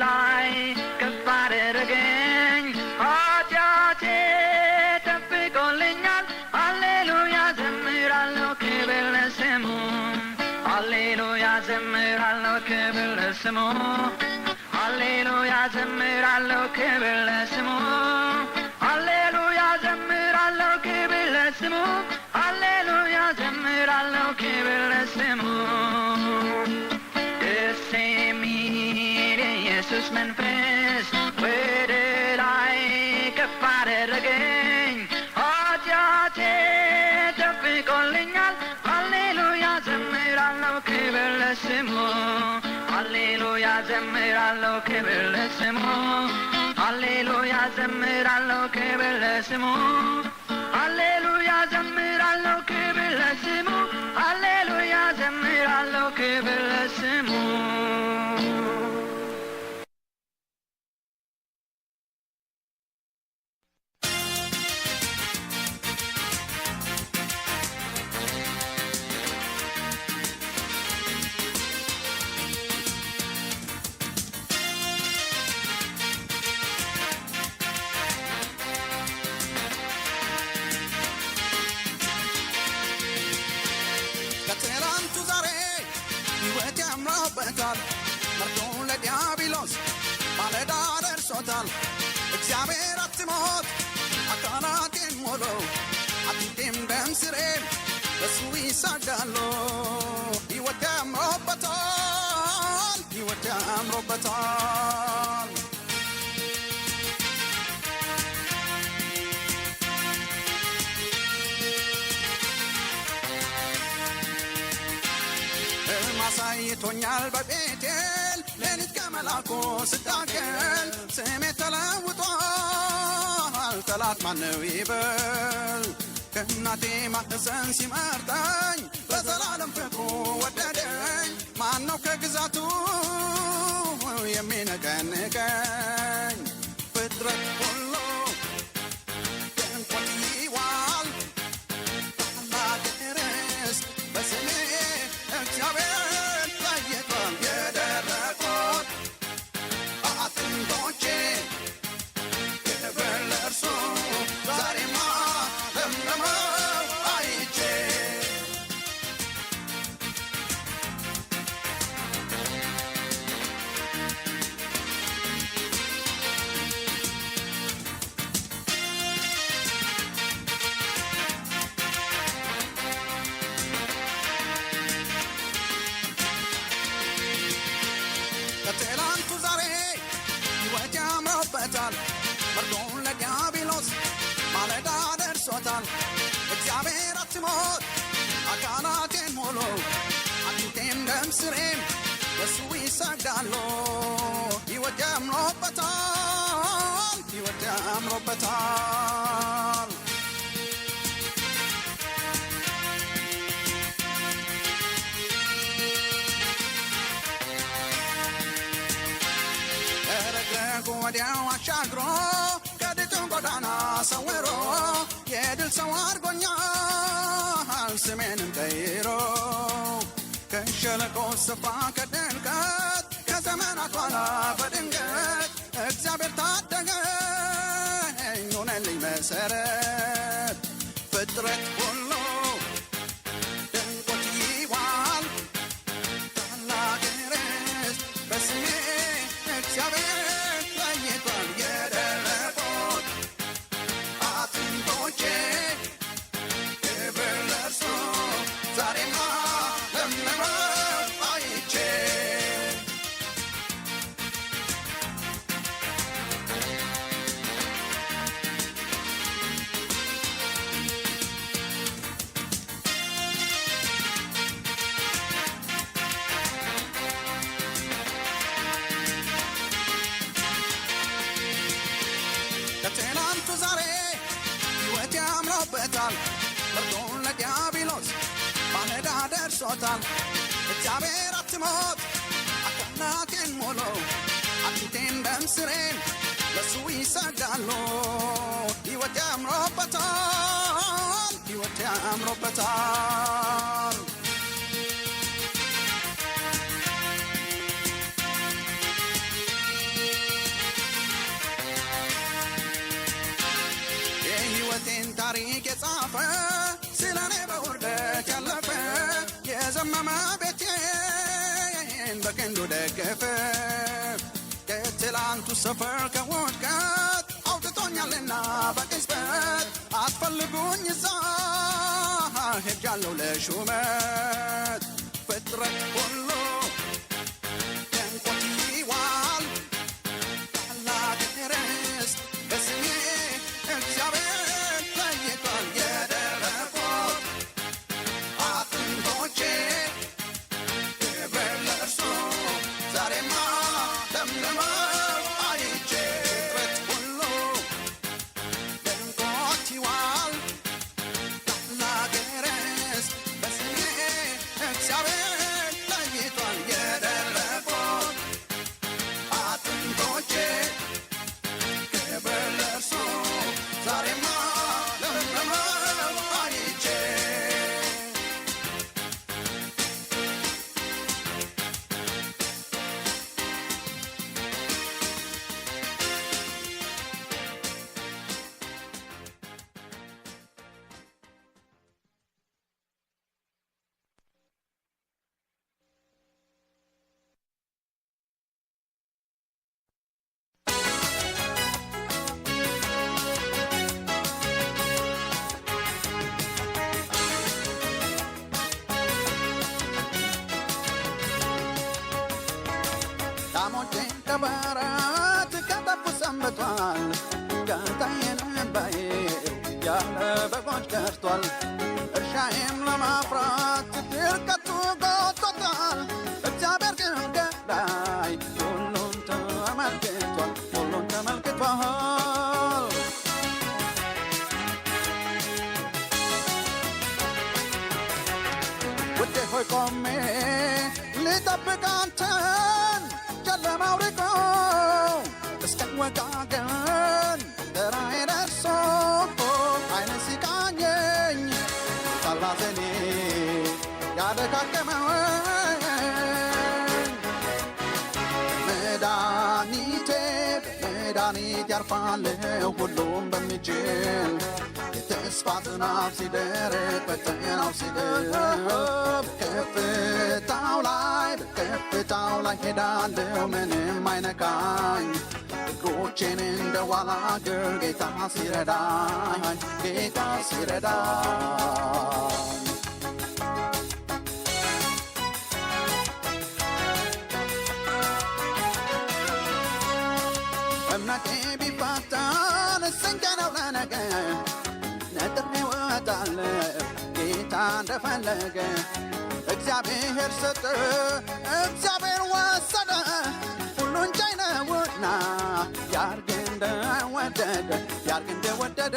ላይ ከፍ አደረገኝ ኃጢአቴ ተፍቆልኛል ሃሌሉያ ዘምራለሁ ክብር ለስሙ ሃሌሉያ ዘምራለሁ ክብር ለስሙ ሃሌሉያ ዘምራለሁ ክብር ለስሙ ሃሌሉያ ዘምራለሁ ክብር ለስሙ ሃሌሉያ ዘምራለሁ ክብር ለስሙ ደስ የሚል የኢየሱስ መንፈስ ወደ ላይ ከፍ አደረገኝ ኃጢአቴ ተፍቆልኛል ሃሌሉያ ዘምራለሁ ክብር ለስሙ ሃሌሉያ ዘምራለሁ ክብር ለስሙ ሃሌሉያ ዘምራለሁ ክብር ለስሙ ሃሌሉያ ዘምራለሁ ክብር ለስሙ ሃሌሉያ ዘምራለሁ ክብር ለስሙ ከትላንቱ ዛሬ ሕይወት ያምራበታል መርዶ ለዲያብሎስ ማለዳ ደርሶታል እግዚአብሔር አትሞት አካላቴን ሞሎ አጥንቴም ደም ስሬም በሱ ይሳዳሉ ሕይወት ያምሮበታል ሕይወት ያምሮበታል ማሳይቶኛል በቤቴል ሌሊት ከመላኩ ስታገል ስሜ ተለውጧል ጠላት ማነው ይበል ከእናቴ ማህፀን ሲመርጠኝ በዘላለም ፍቅሩ ወደደኝ። ማነው ከግዛቱ የሚነቀንቀኝ? ፍጥረት ሁሉ ደንቆት ይዋል ታላቅርስ በስሜ እግዚአብሔር ለይቷል። የደረቁት አጥንቶቼ ክብር ለእርሱ ዛሬማ ለምለመው አይቼ ከትላንቱ ዛሬ ሕይወት ያምሮበታል። መርዶን ለዲያብሎስ ማለዳ ደርሶታል። እግዚአብሔር አትሞት አካላቴን ሞሎ አጥንቴም ደም ስሬም በሱ ይሰግዳሉ። ሕይወት ያምሮበታል፣ ሕይወት ያምሮበታል። ረግረጉ ወዲያው አሻግሮ ከድጡን ጎዳና ሰውሮ የድል ሰው አድርጎኛል ስሜንም ቀይሮ። ከሸለቆ ስፍራ ከድንቀት ከዘመናት ኋላ በድንገት እግዚአብሔር ታደገኝ ሆነልኝ መሰረት። ፍጥረት ሁሉ ደንቆት ይዋል ታላቅ ርስት በስሜ እግዚአብሔር ለይቷል። የደረቁት አጥንቶቼ ክብር ለእርሱ ዛሬማ ለምለመው አይቼ ከትናንቱ ዛሬ ሕይወት ያምሮበታል። መርዶን ለዲያብሎስ ማለዳ ደርሶታል። እግዚአብሔር አትሞት አካላቴን ሞሎ አጥንቴን ደም ስሬን ለሱ ይሰግዳሉ። ሕይወት ያምሮበታል፣ ሕይወት ያምሮበታል። የሕይወቴን ታሪክ የጻፈ ስለ እኔ በውርደት ያለፈ የዘመመ ቤቴን በቀንዱ ደገፈ። ከትላንቱ ሰፈር ከውድቀት አውጥቶኛልና በቅጽበት አትፈልጉኝ እዛ ሄጃለሁ ለሹመት። ፍጥረት ሁሉ ደንቆት ይዋል ታላቅ ርስት በስሜ እግዚአብሔር ለይቷል። የደረቁት አጥንቶቼ ክብር ለእርሱ ዛሬማ ለምለመው አይቼ። ፍጥረት ሁሉ ደንቆት ይዋል ታላቅ ርስት በስሜ እግዚአብሔር ለይቷል። የደረቁት አጥንቶቼ ክብር ለእርሱ ዛሬማ ለምለመው አይቼ። ላሞቼን ከበረት ከጠፉ ሰንብቷል። ገታዬን ባዬ ያለ በጎች ቀርቷል። እርሻዬም ለማፍራት ድርቀቱ ጎቶታል። እግዚአብሔር ግን ገዳይ ሁሉን ተመልክቷል፣ ሁሉን ተመልክቷል። ቆሜ ልጠብቅ አንተን ጨለማው ርቆ እስከወጋገን ተራዬ ደርሶ አይነ ሲቃኘኝ ካላዘኔ ያደካከመኝ መድኃኒቴ በመድኃኒት ያርፋል ሁሉም በሚችል የተስፋ ዝናብ ሲደርቅ ፈተናው ሲገብ በከፍታው ላይ ሄዳለሁ ምንም አይነካኝ እግሮቼን እንደ ዋላ እግር ጌታ ሲረዳኝ እምነቴ ቢፈተን ስንቀነው ለነገ ነጥሬ እወጣለሁ ጌታ እንደፈለገ እግዚአብሔር ሰጠ እግዚአብሔር ወሰደ ሁሉን ቻይ ነውና ያርግ እንደወደደ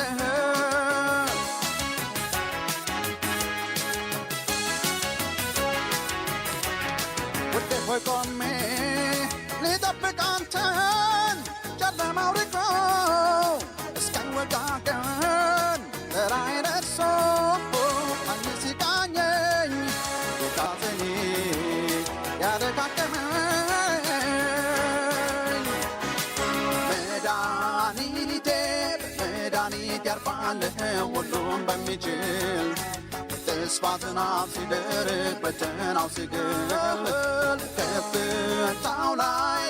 ውዴ ሆይ ቆሜ ልጠብቅ አንተን ጨለማው ርቆ እስከወጋገን ተራዬ ደርሶ አይነ ሲቃኘኝ ጌታ ዘኔ ያደካከመኝ መድኃኒቴ በመድኃኒት ያርፋል ሁሉም በሚችል ተስፋ ዝናብ ሲደርቅ ፈተናው ሲገል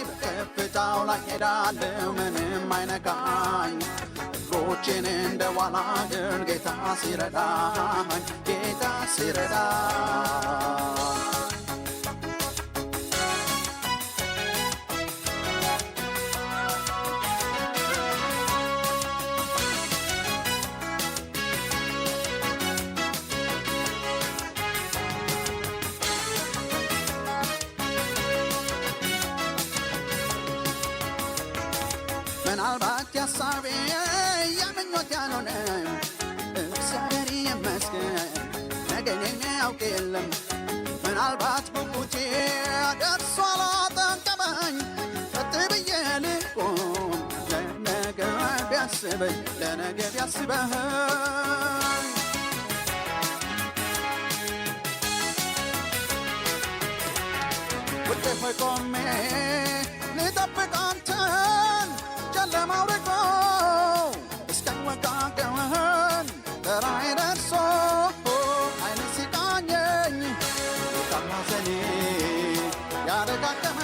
በከፍታው ላይ ሄዳለሁ ምንም አይነካኝ እግሮቼን እንደ ዋላ እግር ጌታ ሲረዳኝ ምናልባት ያሳቤ ያምኞት ያልሆነ እግዚአብሔር ይመስገን ነገን የሚያውቅ የለም ምናልባት ጉጉቴ ደርሶ አላጠቀመኝ ቀጥ ብዬ ልቆም ለነገ ቢያስበኝ ውዴ ሆይ ቆሜ ልጠብቅ አንተን ጨለማው ርቆ እስከወጋገን ተራዬ ደርሶ አይነ ሲቃኘኝ ካላዘኔ ያደጋገመኝ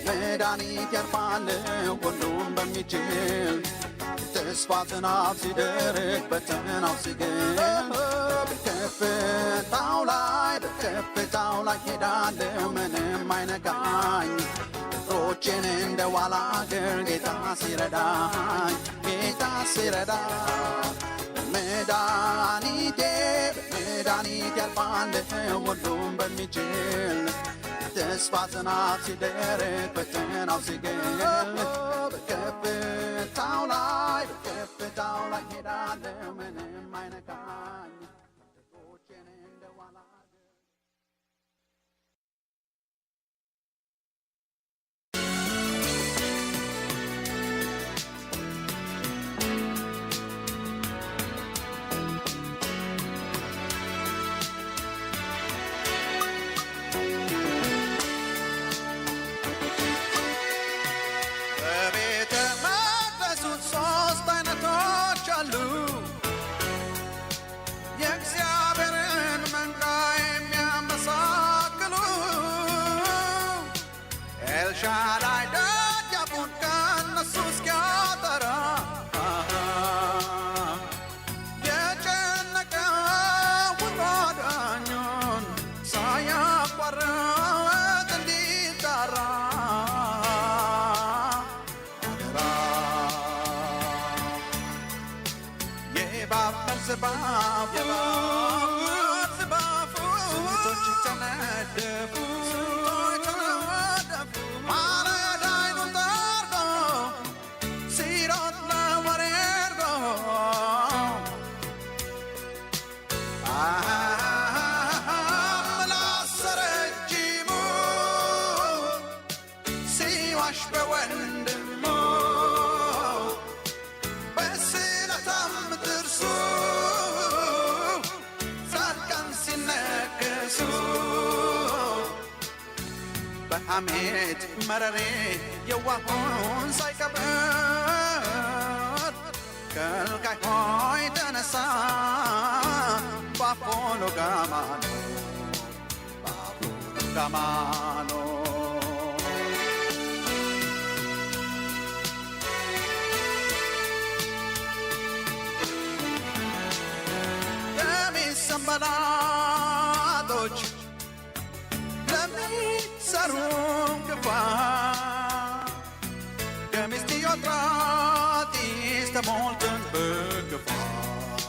መድኃኒት ያርፋል ሁሉም በሚችል ተስፋ ዝናብ ሲደርቅ ፈተናው ሲገል በከፍታው ላይ ሄዳለሁ ምንም አይነካኝ እግሮቼን እንደ ዋላ እግር ጌታ ሲረዳኝ መድኃኒቴ በመድኃኒት ያርፋል ሁሉም በሚችል ተስፋ ዝናብ ሲደርቅ ፈተናው ሲገል በከፍታው ላይ ሄዳለሁ ምንም አይነካኝ እግሮቼን እንደ ዋላ ሻላይ ደጃፉን ከነሱ እስኪያጠራ የጨነቀውን ወዳኙን ሳያቋርጥ እንዲጠራ አደራ የእባብ መርዝ ባፉ ስንቶች ተነደፉ በሐሜት መረሬ የዋሁን ሳይቀብር ከልካይ ሆይ ተነሳ ባፎሎ ጋማኖ ባፎሎ ጋማኖ ሰንበላጦች ለሚሰሩ ክፋት ገሚስት ዮጥራጢስ ተሞልተን በክፋት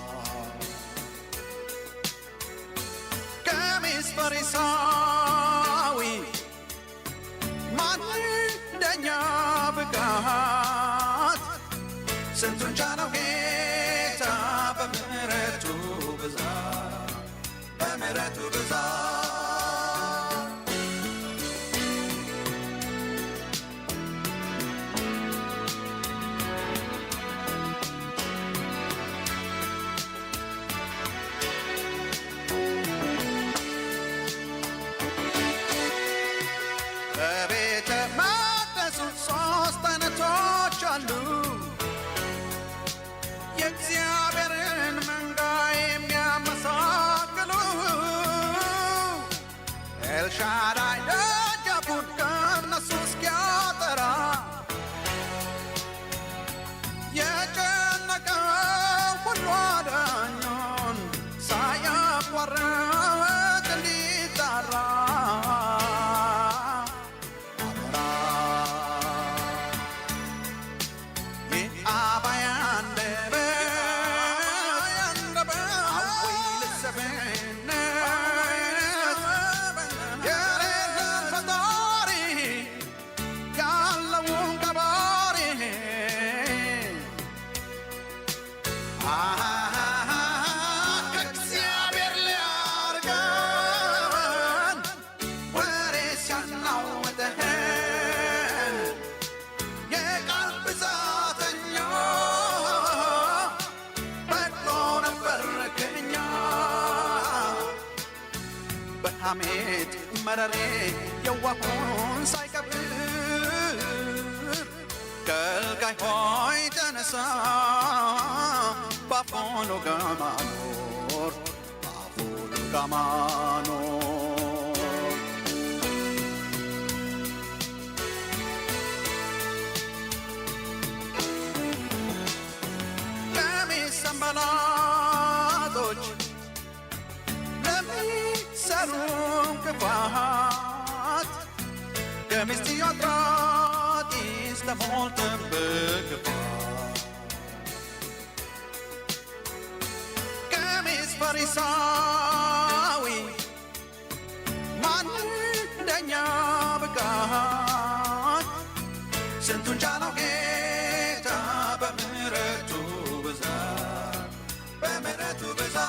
ገሚስ ፈሪሳዊ ማን እንደኛ ብቃት ስንቱን ቻለው ጌታ በምሕረቱ ብዛት በምሕረቱ ብዛት በቤተ መቅደሱ 3 አይነቶች አሉ የእግዚአብሔርን መንጋ የሚያመሳክሉ ኤልሻዳይ ደጃፉን ከእነሱ እስኪያጠራ የጨነቀው ሁሉ አዳኙን ሳያቋርጥ እንዲጣራ ሐሜት መረሬ የዋሁን ሳይቀብር ከልካይ ሆይ ተነሳ ባፎሎ ጋማኖር ባፎሎ ጋማኖር ገሚስ ሰንበላጦች ለሚሰሩ ክፋት ገሚስት ዮጥራጢስ ተሞልተን በክፋት ገሚስ ፈሪሳዊ ማን እንደኛ ብቃት ስንቱን ቻለው ጌታ በምሕረቱ ብዛት በምሕረቱ ብዛት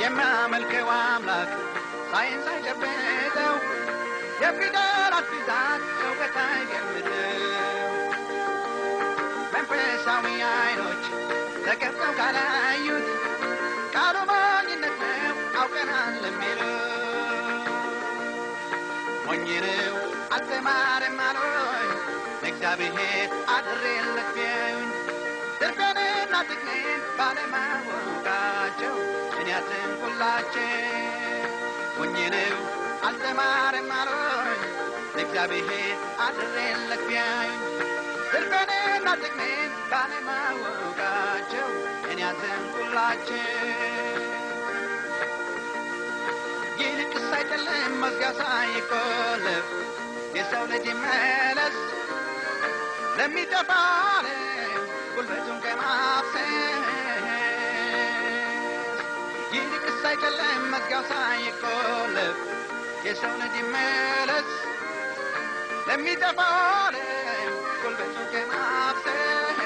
የሚያመልከው አምላክ ሳይንስ አይጨብጠው የፊደላት ብዛት እውቀት አይገምተው መንፈሳዊ አይኖች ተከፍተው ካላዩት ቃሉ ሞኝነት ነው አውቀናል ለሚሉት ሞኝ ነው አልተማረም አሉኝ ለእግዚአብሔር አድሬለት ቢያዩኝ ትርፌንና ጥቅሜን ባለማወቃቸው እኔ አዘንኩላቸው ሞኝ ነው አልተማረም አሉኝ ለእግዚአብሔር አድሬለት ቢያዩኝ ትርፌንና ጥቅሜን ባለማወቃቸው እኔ አዘንኩላቸው ይልቅስ አይደለም መዝጊያው ሳይቆለፍ የሰው ልጅ መለስ ለሚጠፋው ጉልበቱን ከማፍሰስ ይልቅስ አይጨልም መዝጊያው ሳይቆለፍ የሰው ልጅ መለስ ለሚጠፋው ጉልበቱን ከማፍሰስ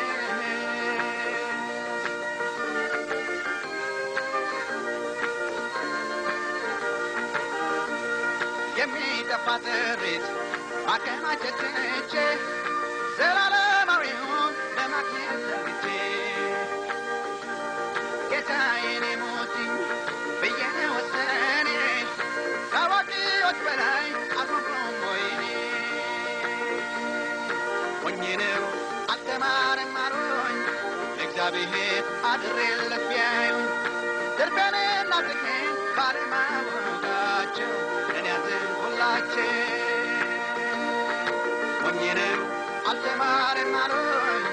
የሚጠፋ ጥሪት ማከማቸት ትቼ ዘላለማዊውን ለማግኘት ዘግቼ ጌታዬን የሞትኝ ብዬ ወሰኔ ከአዋቂዎች በላይ አልሆንኩም ወይኔ ሞኝ ነው አልተማረም አሉኝ እግዚአብሔር አድሬለት ቢያዩኝ ድርቤንና ጥቅሜን ባለማወቃቸው እኔ ያዘንኩላቸው ሞኝ ነው አልተማረም አሉኝ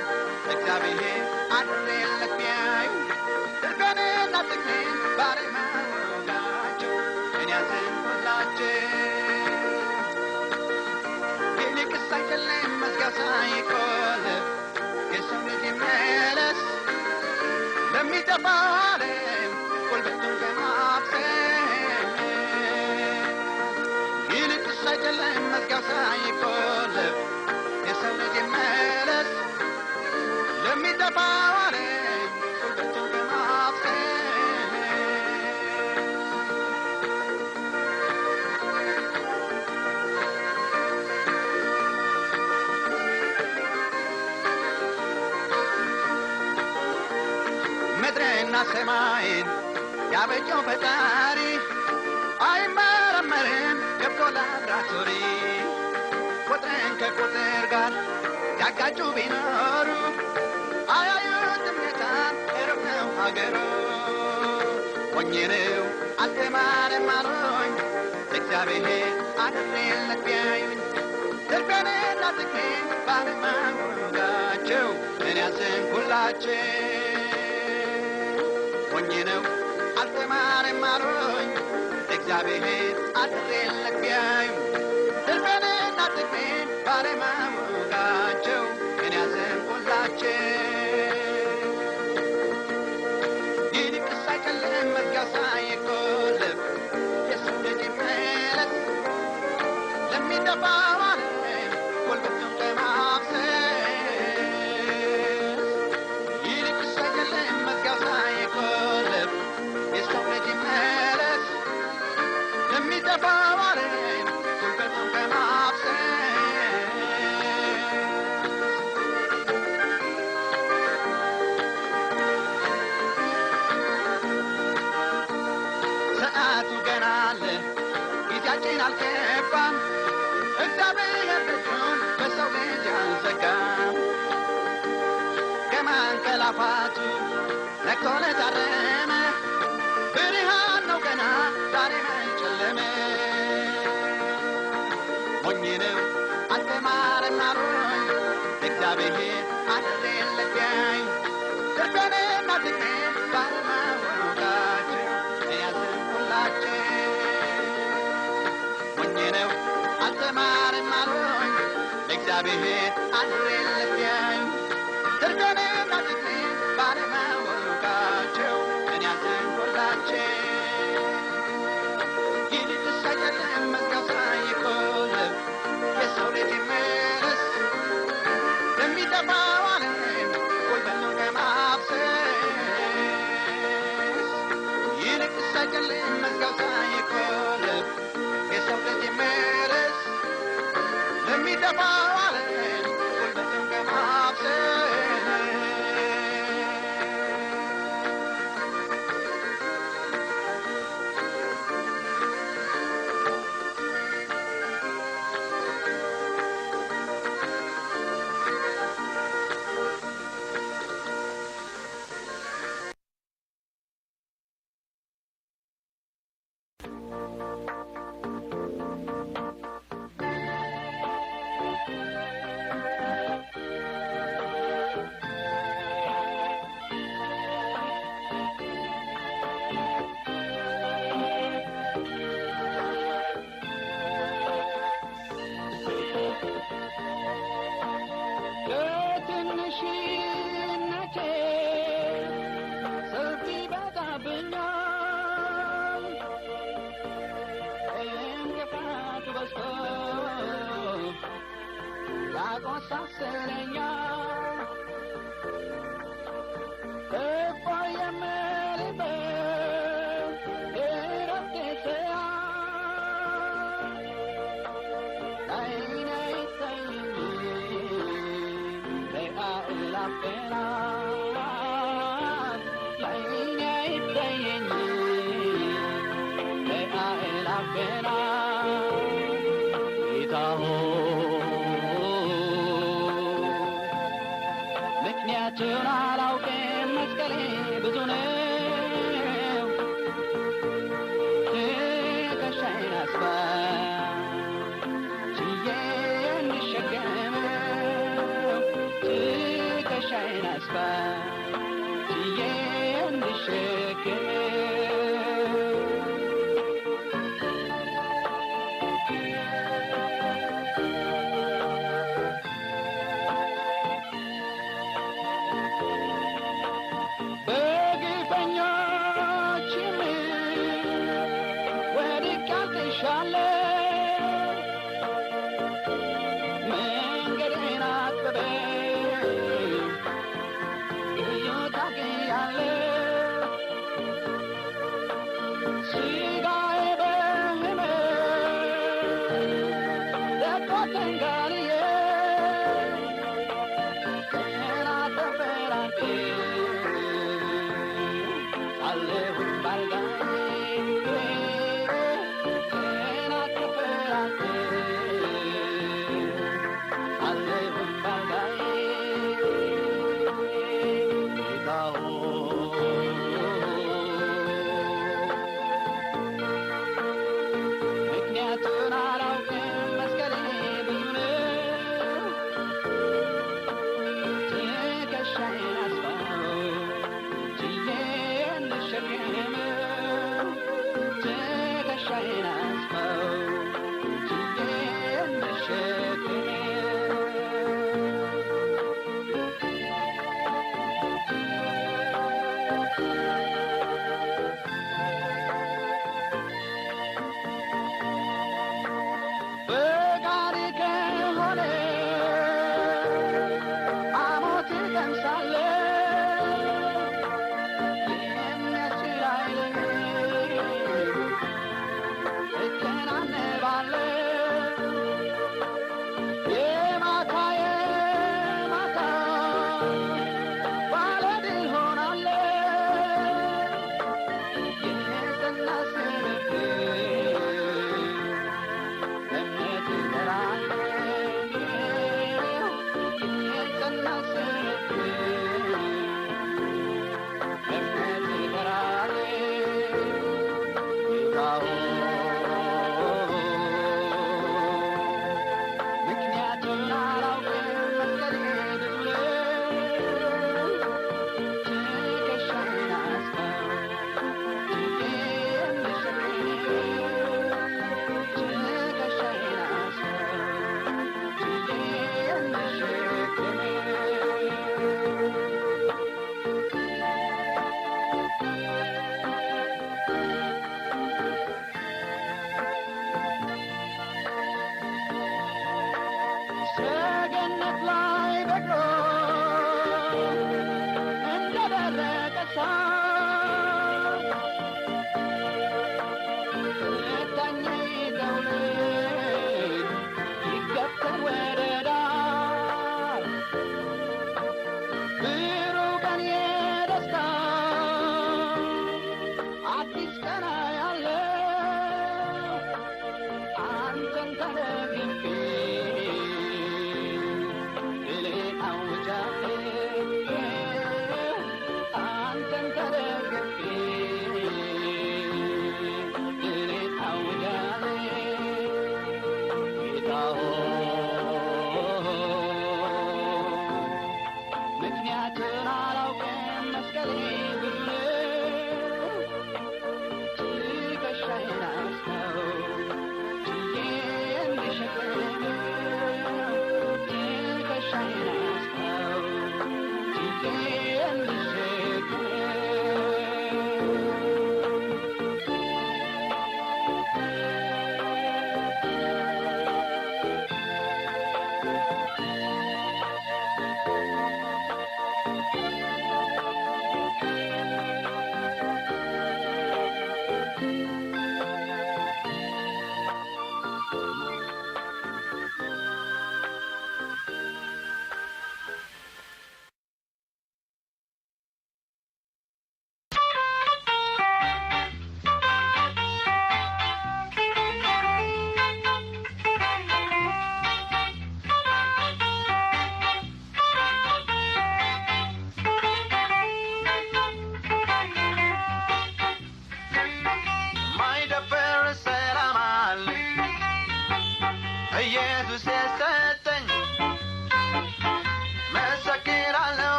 እግዚአብሔር አድሬለት ቢያዩኝ ድርቤንና ጥቅሜን ባለማወቃቸው እኔ ያዘንኩላቸው ይልቅስ አይጨልም መዝጊያው ሳይቆለፍ የሰው ልጅ መለስ ለሚጠፋው ዓለም ጉልበቱን ከማፍሰስ ይልቅስ አይጨልም መዝጊያው ሳይቆለፍ የሰው ልጅ መለስ ለሚጠፋው ዓለም ጉልበቱን ከማፍሰስ ምድርና ሰማይን ያበጀው ፈጣሪ አይመረመርም ገብቶ ላብራቶሪ ቁጥርን ከቁጥር ጋር ያጋጩ ቢኖሩ አያዩትም ጌታን ሩቅ ነው ሀገሩ ሞኝ ነው አልተማረም አሉኝ እግዚአብሔር አድሬለት ቢያዩኝ ድርቤንና ጥቅሜን ባለማወቃቸው እኔ ያዘንኩላቸው ሞኝ ነው አልተማረም አሉኝ እግዚአብሔር አድሬለት ቢያዩኝ ድርቤንና ጥቅሜን ባለማወቃቸው እኔ ያዘንኩላቸው ይልቅስ አይጨልም መዝጊያው ሳይቆለፍ የሰው ልጅ መለስ ለሚጠፋው ዓለም ጉልበቱን ከማፍሰስ ይልቅስ አይጨልም መዝጊያው ሳይቆለፍ የሰው ልጅ መለስ ለሚጠፋው ዓለም ጉልበቱን ከማፍሰስ ሰዓቱ ገና አለ ጊዜያችን አልገባም እግዚአብሔር ደጁን በሰው ልጅ አልዘጋም ከማንቀላፋቱ ነቅቶ ለታረመ ብርሃን ነው ገና ዛሬ መጨለመ ሞኝ ነው አልተማረም አሉኝ እግዚአብሔር አድሬለት ቢያዩኝ ድርቤንና ጥቅሜን ባለማወቃቸው እኔ ያዘንኩላቸው ሞኝ ነው አልተማረም አሉኝ እግዚአብሔር አድሬለት ቢያዩኝ ድርቤንና ጥቅሜን ባለማወቃቸው እኔ ያዘንኩላቸው ይልቅስ አይጨልም መዝጊያው ሳይቆለፍ የሰው ልጅ መለስ ለሚጠፋው ዓለም ጉልበቱን ከማፍሰስ ይልቅስ አይጨልም መዝጊያው ሳይቆለፍ የሰው ልጅ መለስ ለሚጠፋው ዓለም ጉልበቱን ከማፍሰስ ይበዛብኛል እንቅፋቱ በዝቶ ያቆሳስለኛል እፎ የምልበት እረፍቴ ሲያይ ላይኔ አይታየኝ ለአእላፍ ቀናት ላይኔ አይታየኝ ለአእላፍ ቀናት ጌታ ምክንያቱን አላውቅም መስቀሌ ብዙ ነው ትከሻዬን አስፋ ችዬ እንድሸከመው ትከሻዬን አስፋ ችዬ እንድሸከመው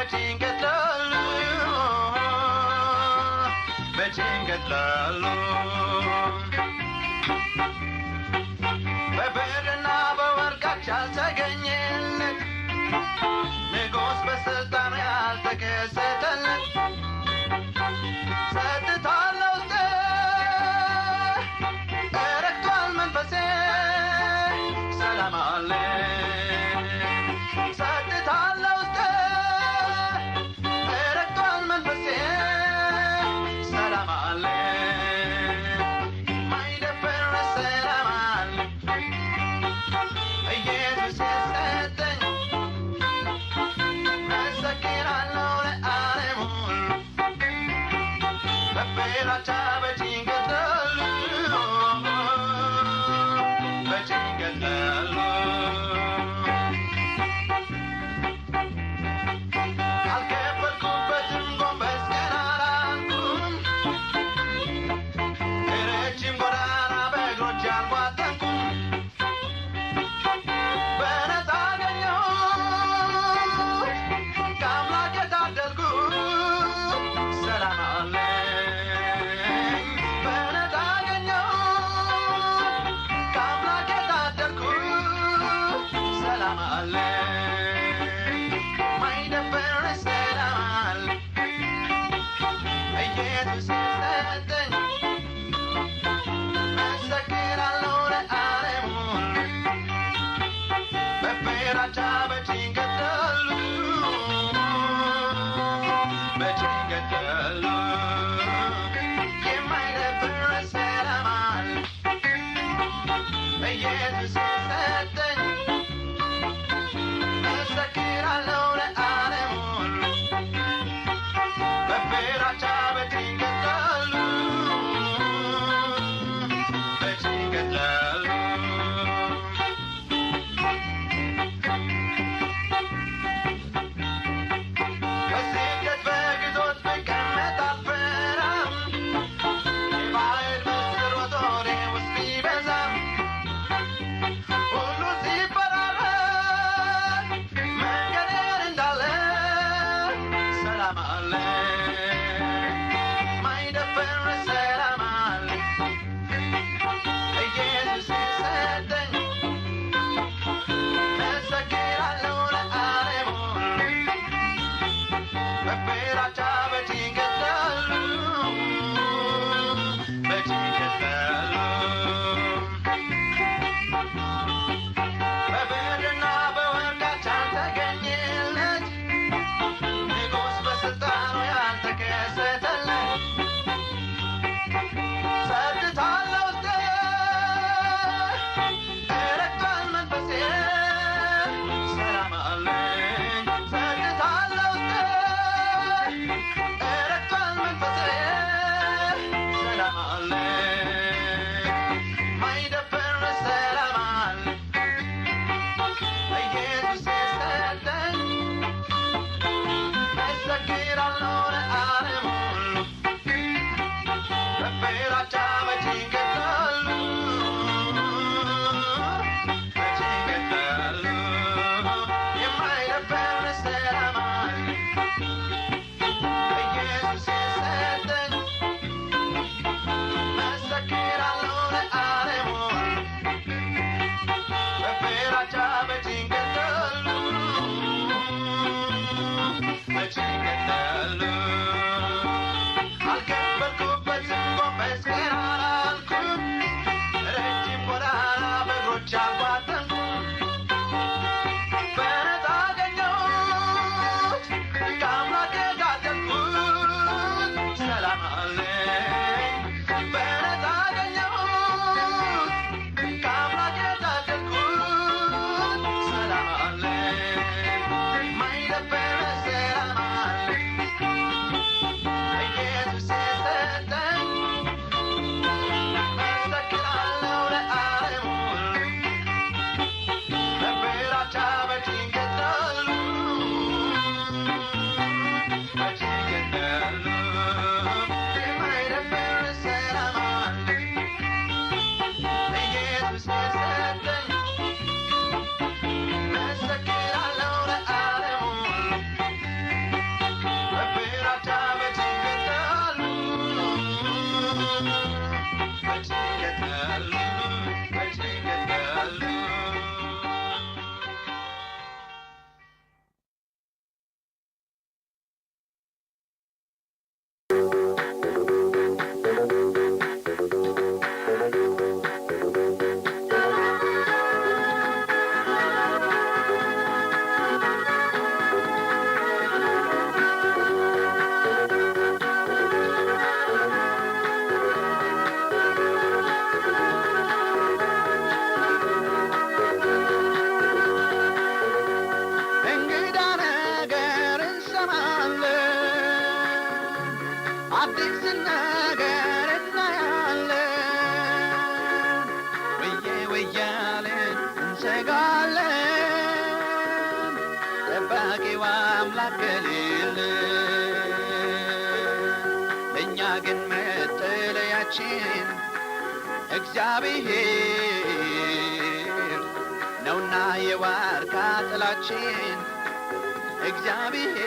በጭንቀት ላሉ በጭንቀት ላሉ በብርና በወርቃች ያልተገኘለት ንጉሥ በስልጣኑ ያልተከሰተለት ጸጥታ ለውስጤ እረክቷል መንፈሴ ሰላም አለ ጸጥታ ለውስጤ እረክቷል መንፈሴ ሰላም አለ ማይደፈር ሰላም አለ ኢየሱስ የሰጠኝ መሰክራለሁ ለዓለም ሁሉ በፍራቻ በጭንቀት ላሉ በጭንቀት ላሉ አልከበድኩበትም ጎንበስ ቀና አላልኩም ረጅም ጎዳና በእግሮች አልጓተንኩም በነፃ አገኘሁት ከአምላክ የታደልኩት ሰላም አለኝ በነፃ አገኘሁት ከአምላክ የታደልኩት ሰላም አለኝ ማይደፈር ሰላም አለ ኢየሱስ የሰጠኝ መሰክራለሁ ለዓለም ሁሉ በፍራቻ በጭንቀት ላሉ በጭንቀት ላሉ የማይደፍር ሰላም አለ ኢየሱስ የሰጠኝ መሰክራለሁ ለዓለም ሁሉ በፍራቻ በጭንቀት ላሉ በጭንቀት ላሉ በስደት በግዞት ብቀመጥ አልፈራም የባዕድ ምስጢር ወጦሬ ውስጥ ቢበዛም ሁሉ ሲፈራረቅ መንገዴን እንዳለ ሰላም አለ ማይደፈር ሰላም አለ ኢየሱስ የሰጠኝ መሰክራለሁ ለዓለም ሁሉ በፍራቻ በጭንቀት ላሉ በጭንቀት ላሉ በብርና በወርቃች ያልተገኘለት ንጉሥ በስልጣኑ ያልተከሰተለት ጸጥታ ለውስጤ እረክቷል መንፈሴ ሰላም አለኝ ጸጥታ ለውስጤ እረክቷል መንፈሴ ሰላም አለኝ ማይደፈር ሰላም አለ ኢየሱስ የሰጠኝ መሰክራለሁ ለዓለም ሁሉ በፍራቻ በጭንቀት ላሉ በጭንቀት ላሉ የማይደፈር ሰላም አለ ኢየሱስ የሰጠኝ መሰክራለሁ ለዓለም ሁሉ በፍራቻ በጭንቀት ላሉ በጭንቀት ላሉ አዲስ ነገር እናያለን። ወየ ወያለን እንሰጋለን፣ ጠባቂው አምላክ ከሌለን። ለእኛ ግን መጠለያችን እግዚአብሔር ነውና የዋርካ ጥላችን እግዚአብሔር።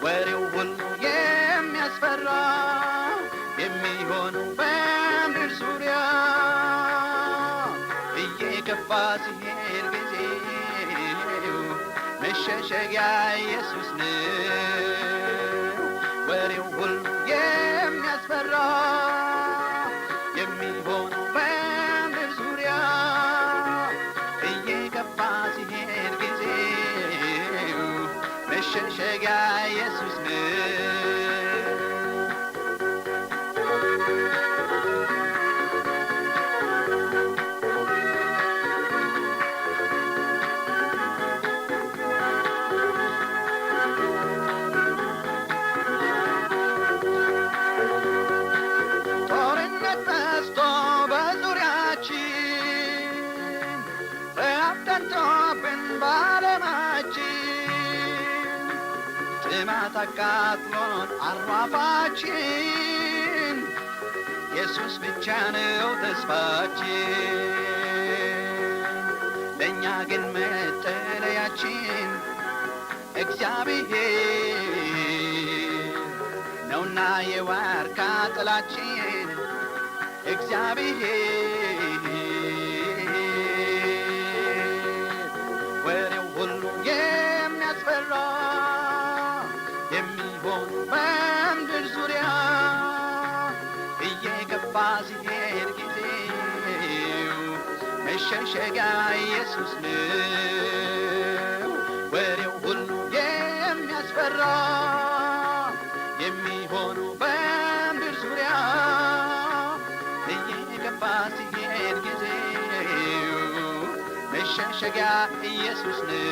ወሬው ሁሉ የሚያስፈራ የሚሆነው በምድር ዙሪያ እየገፋ ሲሄድ ጊዜው መሸሸጊያ ኢየሱስ ነው። ወሬው ሁሉ የሚያስፈራ የሚሆነው በምድር ዙሪያ እየገፋ ሲሄድ ጊዜው መሸሸጊያ ኢየሱስ ነው። ጦርነት በዝቶ በዙሪያችን ረሃብ ጠንቶብን በዓለማችን ጥማት አቃጥሎን አሯፋችን ኢየሱስ ብቻ ነው ተስፋችን። ለእኛ ግን መጠለያችን እግዚአብሔር ነውና የዋርካ ጥላችን እግዚአብሔር። ወሬው ሁሉ የሚያስፈራ የሚሆን በምድር ዙሪያ እየገፋ ሲሄድ ጊዜው መሸሸጊያ ኢየሱስ ነው። ወሬው ሁሉ የሚያስፈራ የሚሆኑ በምድር ዙሪያ እየገፋ ሲሄድ ጊዜው መሸሸጊያ ኢየሱስ ነው።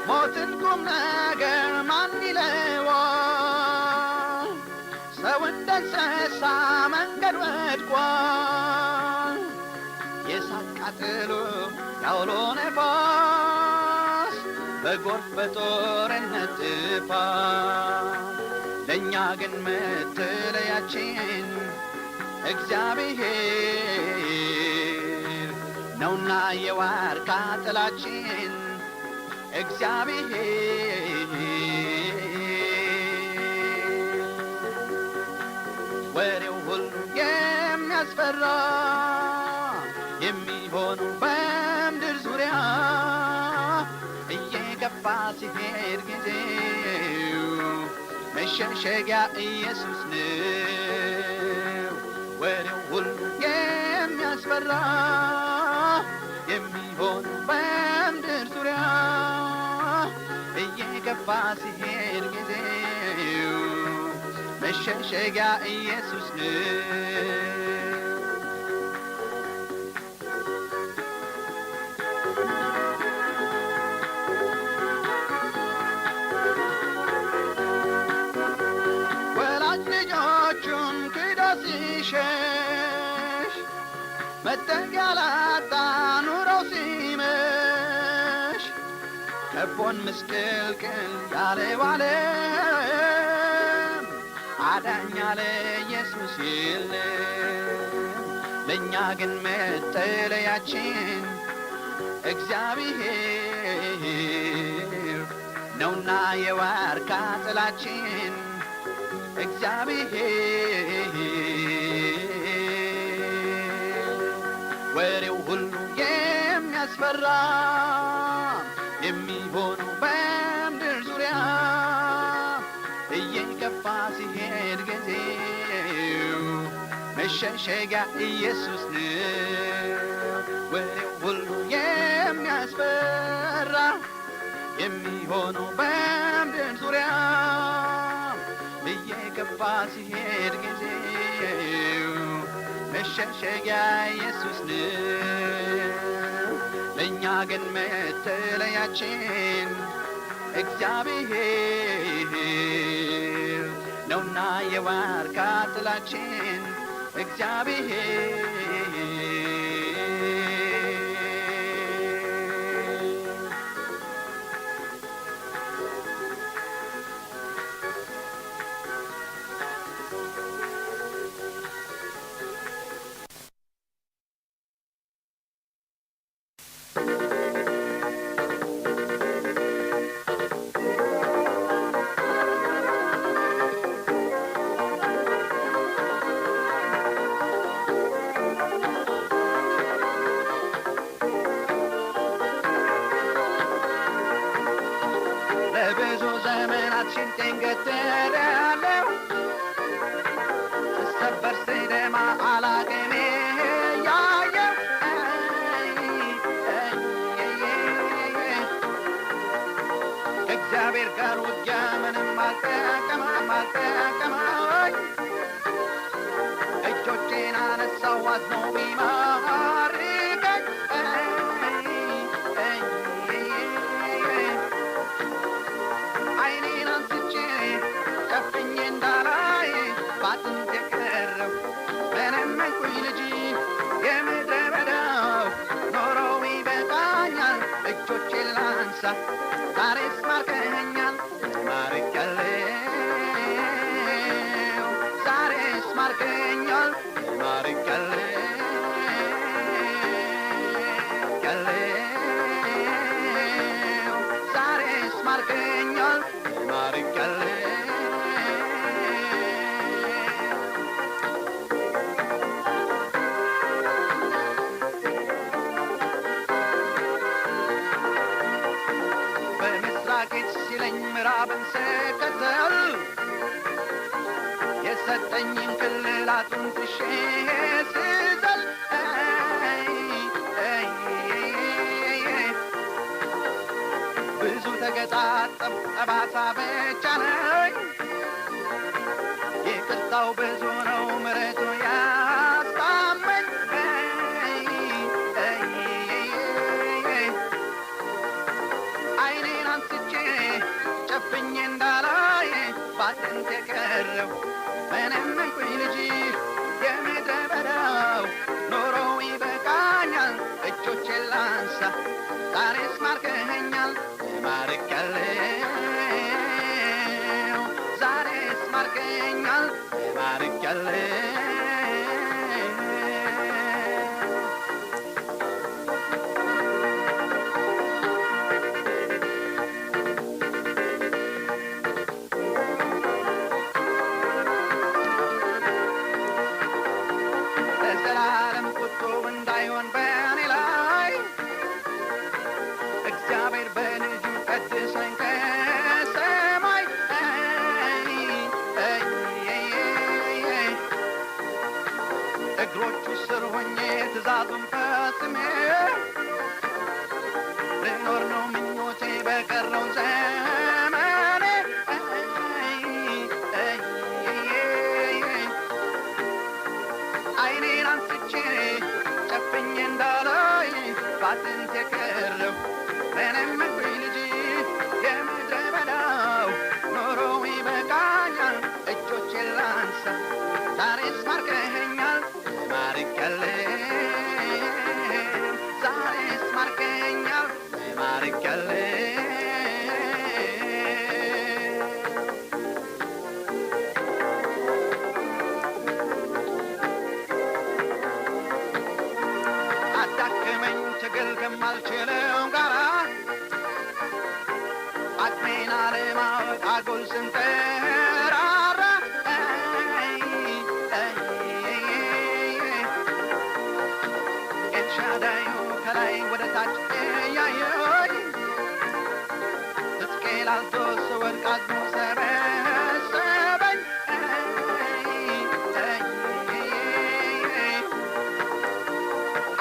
ሞትን ቁም ነገር ማን ይለዋል? ሰው እንደ እንስሳ መንገድ ወድቋል። የእሳት ቃጠሎ ያውሎ ነፋስ በጎርፍ በጦርነት ጥፋት ለእኛ ግን መጠለያችን እግዚአብሔር ነውና የዋርካ ጥላችን እግዚአብሔር። ወሬው ሁሉ የሚያስፈራ የሚሆነው በምድር ዙሪያ እየገፋ ሲሄድ ጊዜው መሸሸጊያ ኢየሱስ ነው። ወሬው ሁሉ የሚያስፈራ የሚሆነው በምድር ዙሪያ እየገፋ ሲሄድ ጊዜው መሸሸጊያ ኢየሱስ ነው። ወላጅ ልጆቹን ክዶ ሲሸሽ መጠጊያ ላጣ ኑሮው ሲመሽ ከቦን ምስቅልቅል ያለው ዓለም አዳኝ አለ ኢየሱስ የለም። ለእኛ ግን መጠለያችን እግዚአብሔር ነውና የዋርካ ጥላችን እግዚአብሔር። ወሬው ሁሉ የሚያስፈራ የሚሆነው በምድር ዙሪያ እየገፋ ሲሄድ ጊዜው መሸሸጊያ ኢየሱስ ነው። ወሬው ሁሉ የሚያስፈራ የሚሆነው በምድር ዙሪያ እየገፋ እየገባ ሲሄድ ጊዜው መሸሸጊያ ኢየሱስ ነው። ለእኛ ግን መጠለያችን እግዚአብሔር ነውና የዋርካ ጥላችን እግዚአብሔር ለብዙ ዘመናት ሽንጤን ገትሬያለሁ ስሰበር ስደማ አላቅሜ ያየው ከእግዚአብሔር ጋር ውጊያ ምንም አልጠቀመኝ እጆቼን አነሳው አዝኖ ቢማርከኝ ዓይኔን አንስቼ ጨፍኜ እንዳላይ ባጥንት የቀረው መነመንኩኝ ልጅ የምድረ በዳው ኖሮው ይበቃኛል እጆቼን ላንሳ ዛሬስ ማርከኸኛል ማርኬያለሁ ዛሬስ ማርከኸኛል ማርኬያለሁ ዛሬስ ማርከኸኛል ማርኬያለሁ በምስራቅ ሲለኝ ምዕራብን ስከተል የሰጠኝን ክልላቱን ትሼ ስዘል ብዙ ተገጣጠም ጠባሳ ብቻ ነኝ ይቅርታው ብዙ ነው ምሕረቱ ያስታመኝ ዓይኔን አንስቼ ጨፍኜ እንዳላይ ባጥንት የቀረው መነመንኩኝ ልጅ የምድረ በዳው ኖሮው ይበቃኛል እጆቼን ላንሳ ዛሬስ ማርከኸኛል ማርኬያለሁ ዛሬስ ማርከኸኛል ማርኬያለሁ ለዘላለም ቁጡ እንዳይሆን በእኔ ላይ እግዚአብሔር በልጁ ቀድሰኝ ከሰማይ እግሮቹ ስር ሆኜ ትእዛዙን ፈጽሜ ልኖር ነው ምኞቴ በቀረው ዘመኔ ዓይኔን አንስቼ ጨፍኜ እንዳላይ ባጥንት የቀረው መነመንኩኝ ልጅ የምድረ በዳው ኖሮው ይበቃኛል እጆቼን ላንሳ ዛሬስ ማርከኸኛል ማርኬያለሁ ዛሬስ ማርከኸኛል ማርኬያለሁ አዳከመኝ ትግል ከማልችለው ጋራ አቅሜን አለማወቅ አጉል ስንጠራራ ኤልሻዳዩ ከላይ ወደ ታች ያየኝ ሕዝቅኤል አልቶ ስወድቅ አዝኖ ሰበሰበኝ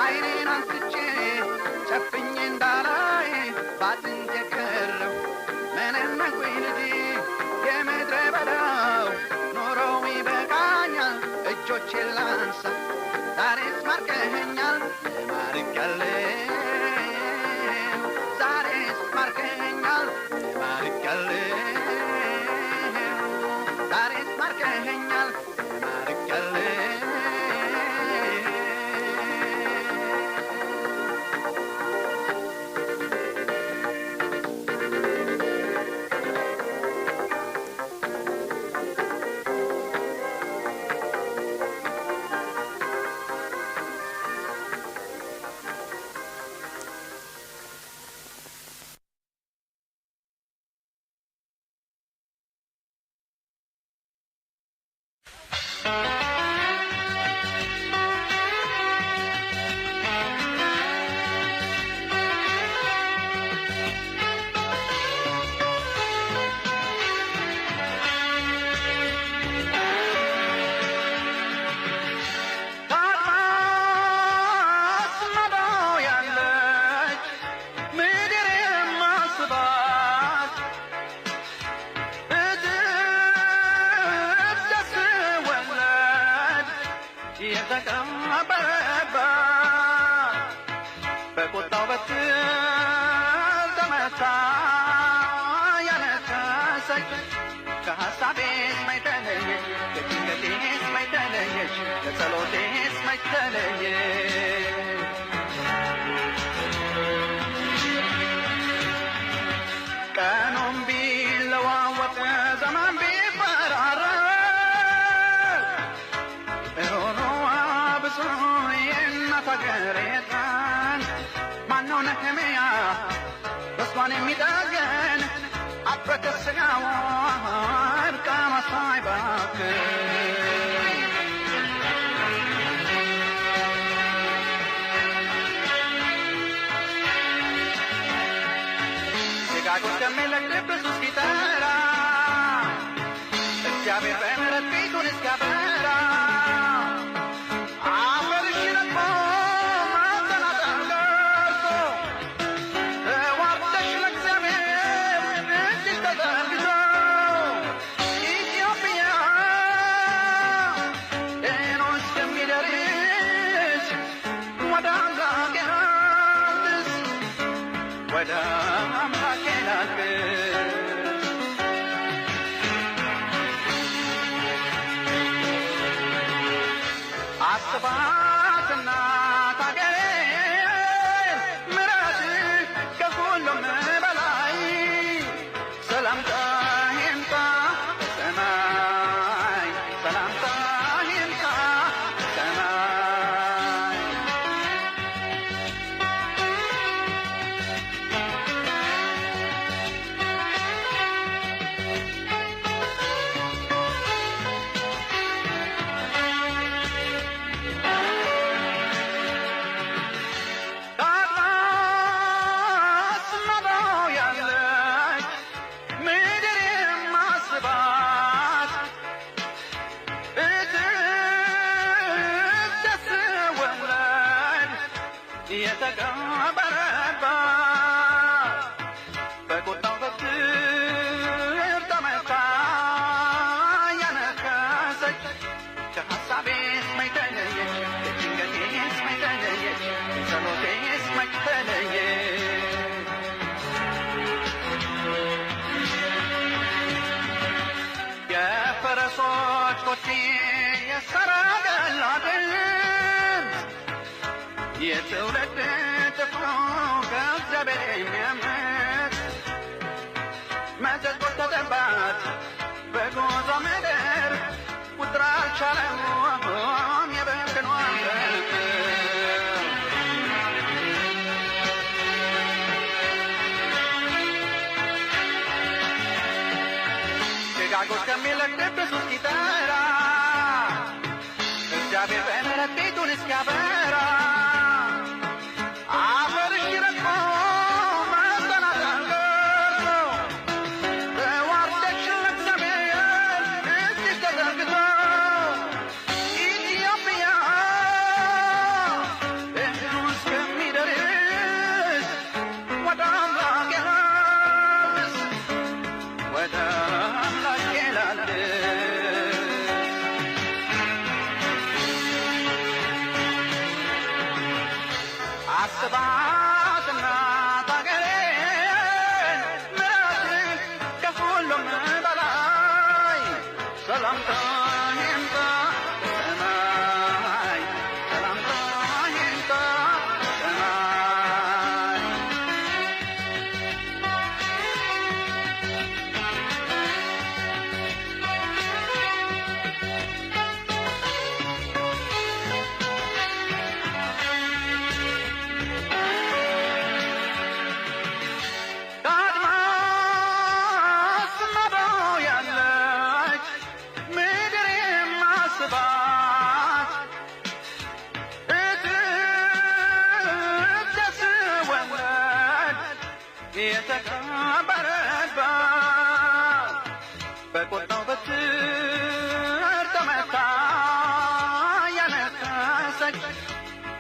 ዓይኔን አንስቼ ጨፍኜ እንዳላይ ባጥንት የቀረው መነመንኩኝ ልጅ የምድረ በዳው ኖሮ ዛሬስ ማርከኸኛል ማርኬያለሁ ዛሬስ ማርከኸኛል ማርኬያለሁ ዛሬስ ማርከኸኛል ማርኬያለሁ በቁጣው በትር ተመታ ያነከሰች ከሐሳቤስ ማይተለየች ከጭንቀቴስ ማይተለየች ከጸሎቴስ ማይተለየች ቀኑም ቢለዋወጥ ዘመን ቢፈራረቅ ሆኖ አብሶ የእናት አገር የጠን ማነው ነህምያ ተስፋን የሚጠገን አበከ ስጋዋ እርቃኗ ሳይባክን ደጋጎች ከሚለቅብስ እስኪጠራ እግዚአብሔር በምሕረት ፊቱን እስኪያበራ አፈርሽ ረግፎ ማጠናጠን ደርሶ ተዋርደሽ ለእግዚአብሔር እጅሽ ተዘርግቶ ኢትዮጵያ ቀኑ እስከሚደርስ ወደ አምላኬ ላልቅስ ወደ አምላኬ ላልቅስ አስባትና ታገሬን ምሕረትህ ከሁሉም በላይ ሰላምታ ይምጣ ከሰማይ ሰላምታ ይምጣ ከሰማይ የተቀበረባት በቁጣው በትር ተመታ ያነከሰች ከሐሳቤስ ማይተለየች ከጭንቀቴስ ማይተለየች ከጸሎቴስ ማይተለየች የፈረሶች ኮቴ የሰረገላ ድምፅ የትውልድ ጥፍሮ ከእግዚአብሔር የሚያምጥ መዘዝ ጎተተባት በጉዞ ምድር ቁጥር አልቻለውም የበክኗን ፍቅር ደጋጎች ከሚለቅ ቅዱስ እስኪጠራ እግዚአብሔር በምሕረት ፊቱን እስኪያበራ አፈርሽ ረግፎ ማጠናጠን ደርሶ ተዋርደሽ ለእግዚአብሔር እጅሽ ተዘርግቶ ኢትዮጵያ ቀኑ እስከሚደርስ ወደ አምላኬ ላልቅስ ወደ አምላኬ ላልቅስ ሰላምታ ይምጣ ከሰማይ ሰላምታ ይምጣ ከሰማይ ከአድማስ ማዶ ያለች ምድር የማስባት እትደስ ወለድ የተቀበረባት በቁጣው በትር ተመታ ያነከሰች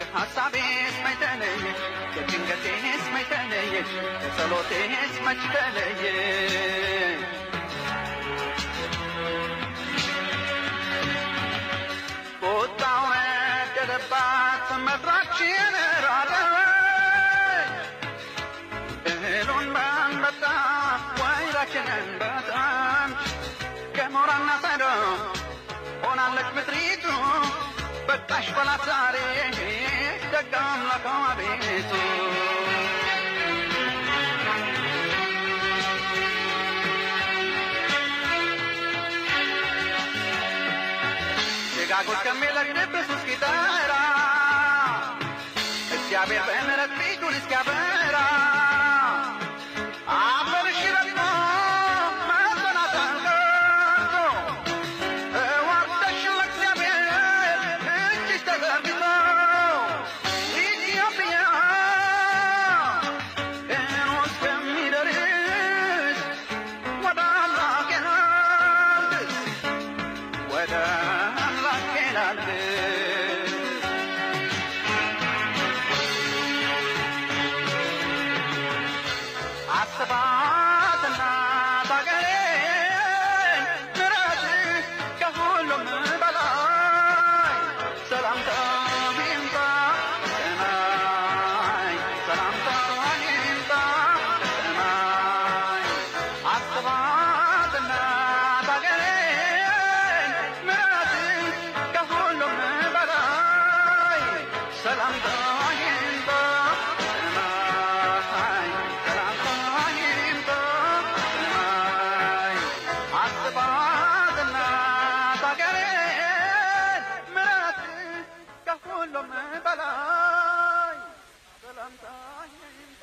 ከሐሳቤስ መች ተለየች ከጭንቀቴስ መች ተለየች ከጸሎቴስ መች ተለየች ቁጣው ነደደባት ምድራችን ራደች እህሉን ባንበጣ ወይራችንን በጣም ገሞራና ሰዶም ሆናለች ምድሪቱ በቃሽ በላት ዛሬ ደግ አምላክ አቤቱ ደጋጎች ከሚለቅብስ እስኪጠራ እግዚአብሔር በምሕረት ፊቱን እስኪያበራ አፈርሽ ረግጦ መሰናክል ቀርቶ እዋርተሽ ለእግዚአብሔር እጅሽ ተዘርግቶ ኢትዮጵያ ቀኑ እስከሚደርስ ወደ አምላኬ ላልቅስ ወደ አምላኬ ላልቅስ አስባትና ታገሬን ምሕረት ከሁሉም በላይ ሰላምታ ይምጣ ከሰማይ ሰላምታ ይምጣ ከሰማይ አስባትና ታገሬን ምሕረት ከሁሉም በላይ ሰላምታ ይምጣ ከሰማይ ሰላምታ ይምጣ ከሰማይ አስባትና ታገሬን ምሕረት ከሁሉም በላይ ሰላምታ ይምጣ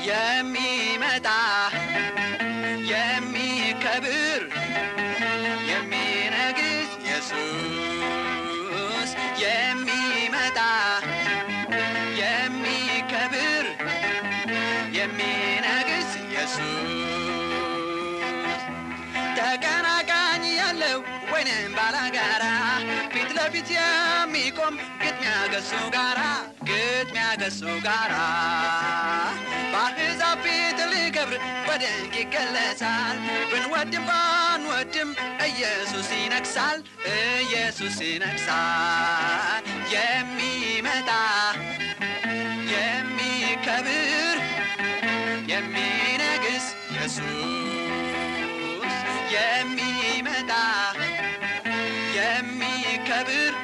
የሚመጣ የሚከብር የሚነግስ ኢየሱስ የሚመጣ የሚከብር የሚነግስ ኢየሱስ ተቀናቃኝ ያለው ወይንም ባላጋራ ፊት ለፊት የሚቆም ግጥሚያ ከሱ ጋራ በአሕዛብ ፊት ሊከብር በድንቅ ይገለጻል። ብንወድም ባንወድም ኢየሱስ ይነግሣል፣ ኢየሱስ ይነግሣል። የሚመጣ የሚከብር የሚነግስ ኢየሱስ የሚመጣ የሚከብር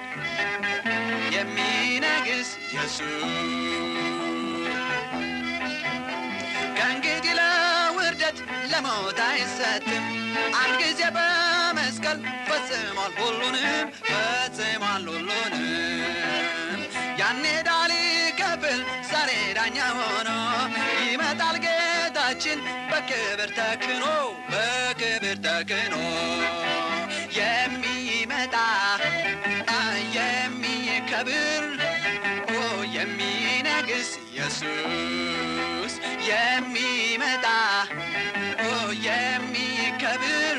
የሚነግስ ኢየሱስ ከእንግዲህ ለውርደት ለሞት አይሰጥም። አንድ ጊዜ በመስቀል ፈጽሟል ሁሉንም፣ ፈጽሟል ሁሉንም። ያኔ ዕዳ ሊከፍል ዛሬ ዳኛ ሆኖ ይመጣል ጌታችን በክብር ተክኖ፣ በክብር ተክኖ የሚመጣ የሚከብር የሚነግስ ኢየሱስ የሚመጣ የሚከብር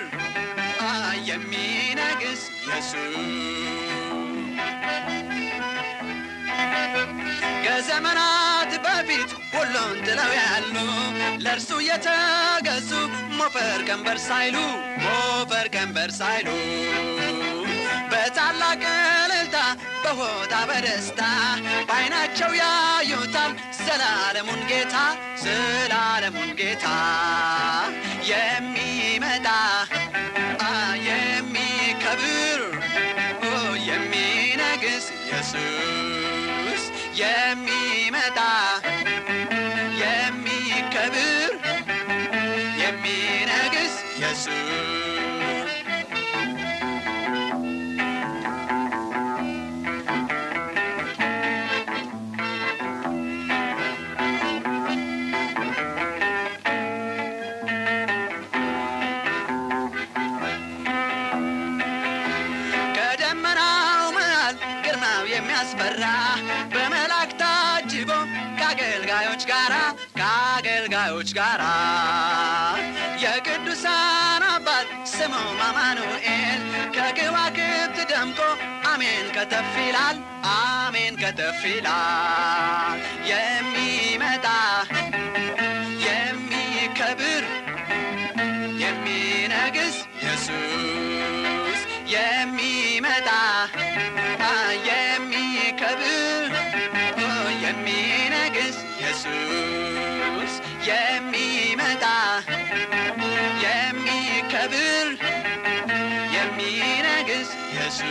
የሚነግስ ኢየሱስ ከዘመናት በፊት በፊት ሁሉን ጥለው ያሉ ለእርሱ የተገዙ ሞፈር ቀንበር ሳይሉ በታላቅ እልልታ በሆታ በደስታ በዓይናቸው ያዩታል ዘላለሙን ጌታ የሚመጣ የሚከብር የሚነግስ ኢየሱስ የሚመጣ የሚከብር የሚነግስ ኢየሱስ የሚያስፈራ በመላእክት ታጅቦ ከአገልጋዮች ጋራ የቅዱሳን አባት ስሙ አማኑኤል ከከዋክብት ደምቆ አሜን ከተፍ ይላል የሚመጣ የሚከብር የሚነግስ ኢየሱስ የሚመጣ የሚከብር የሚነግስ ኢየሱስ የሚመጣ የሚከብር የሚነግስ ኢየሱስ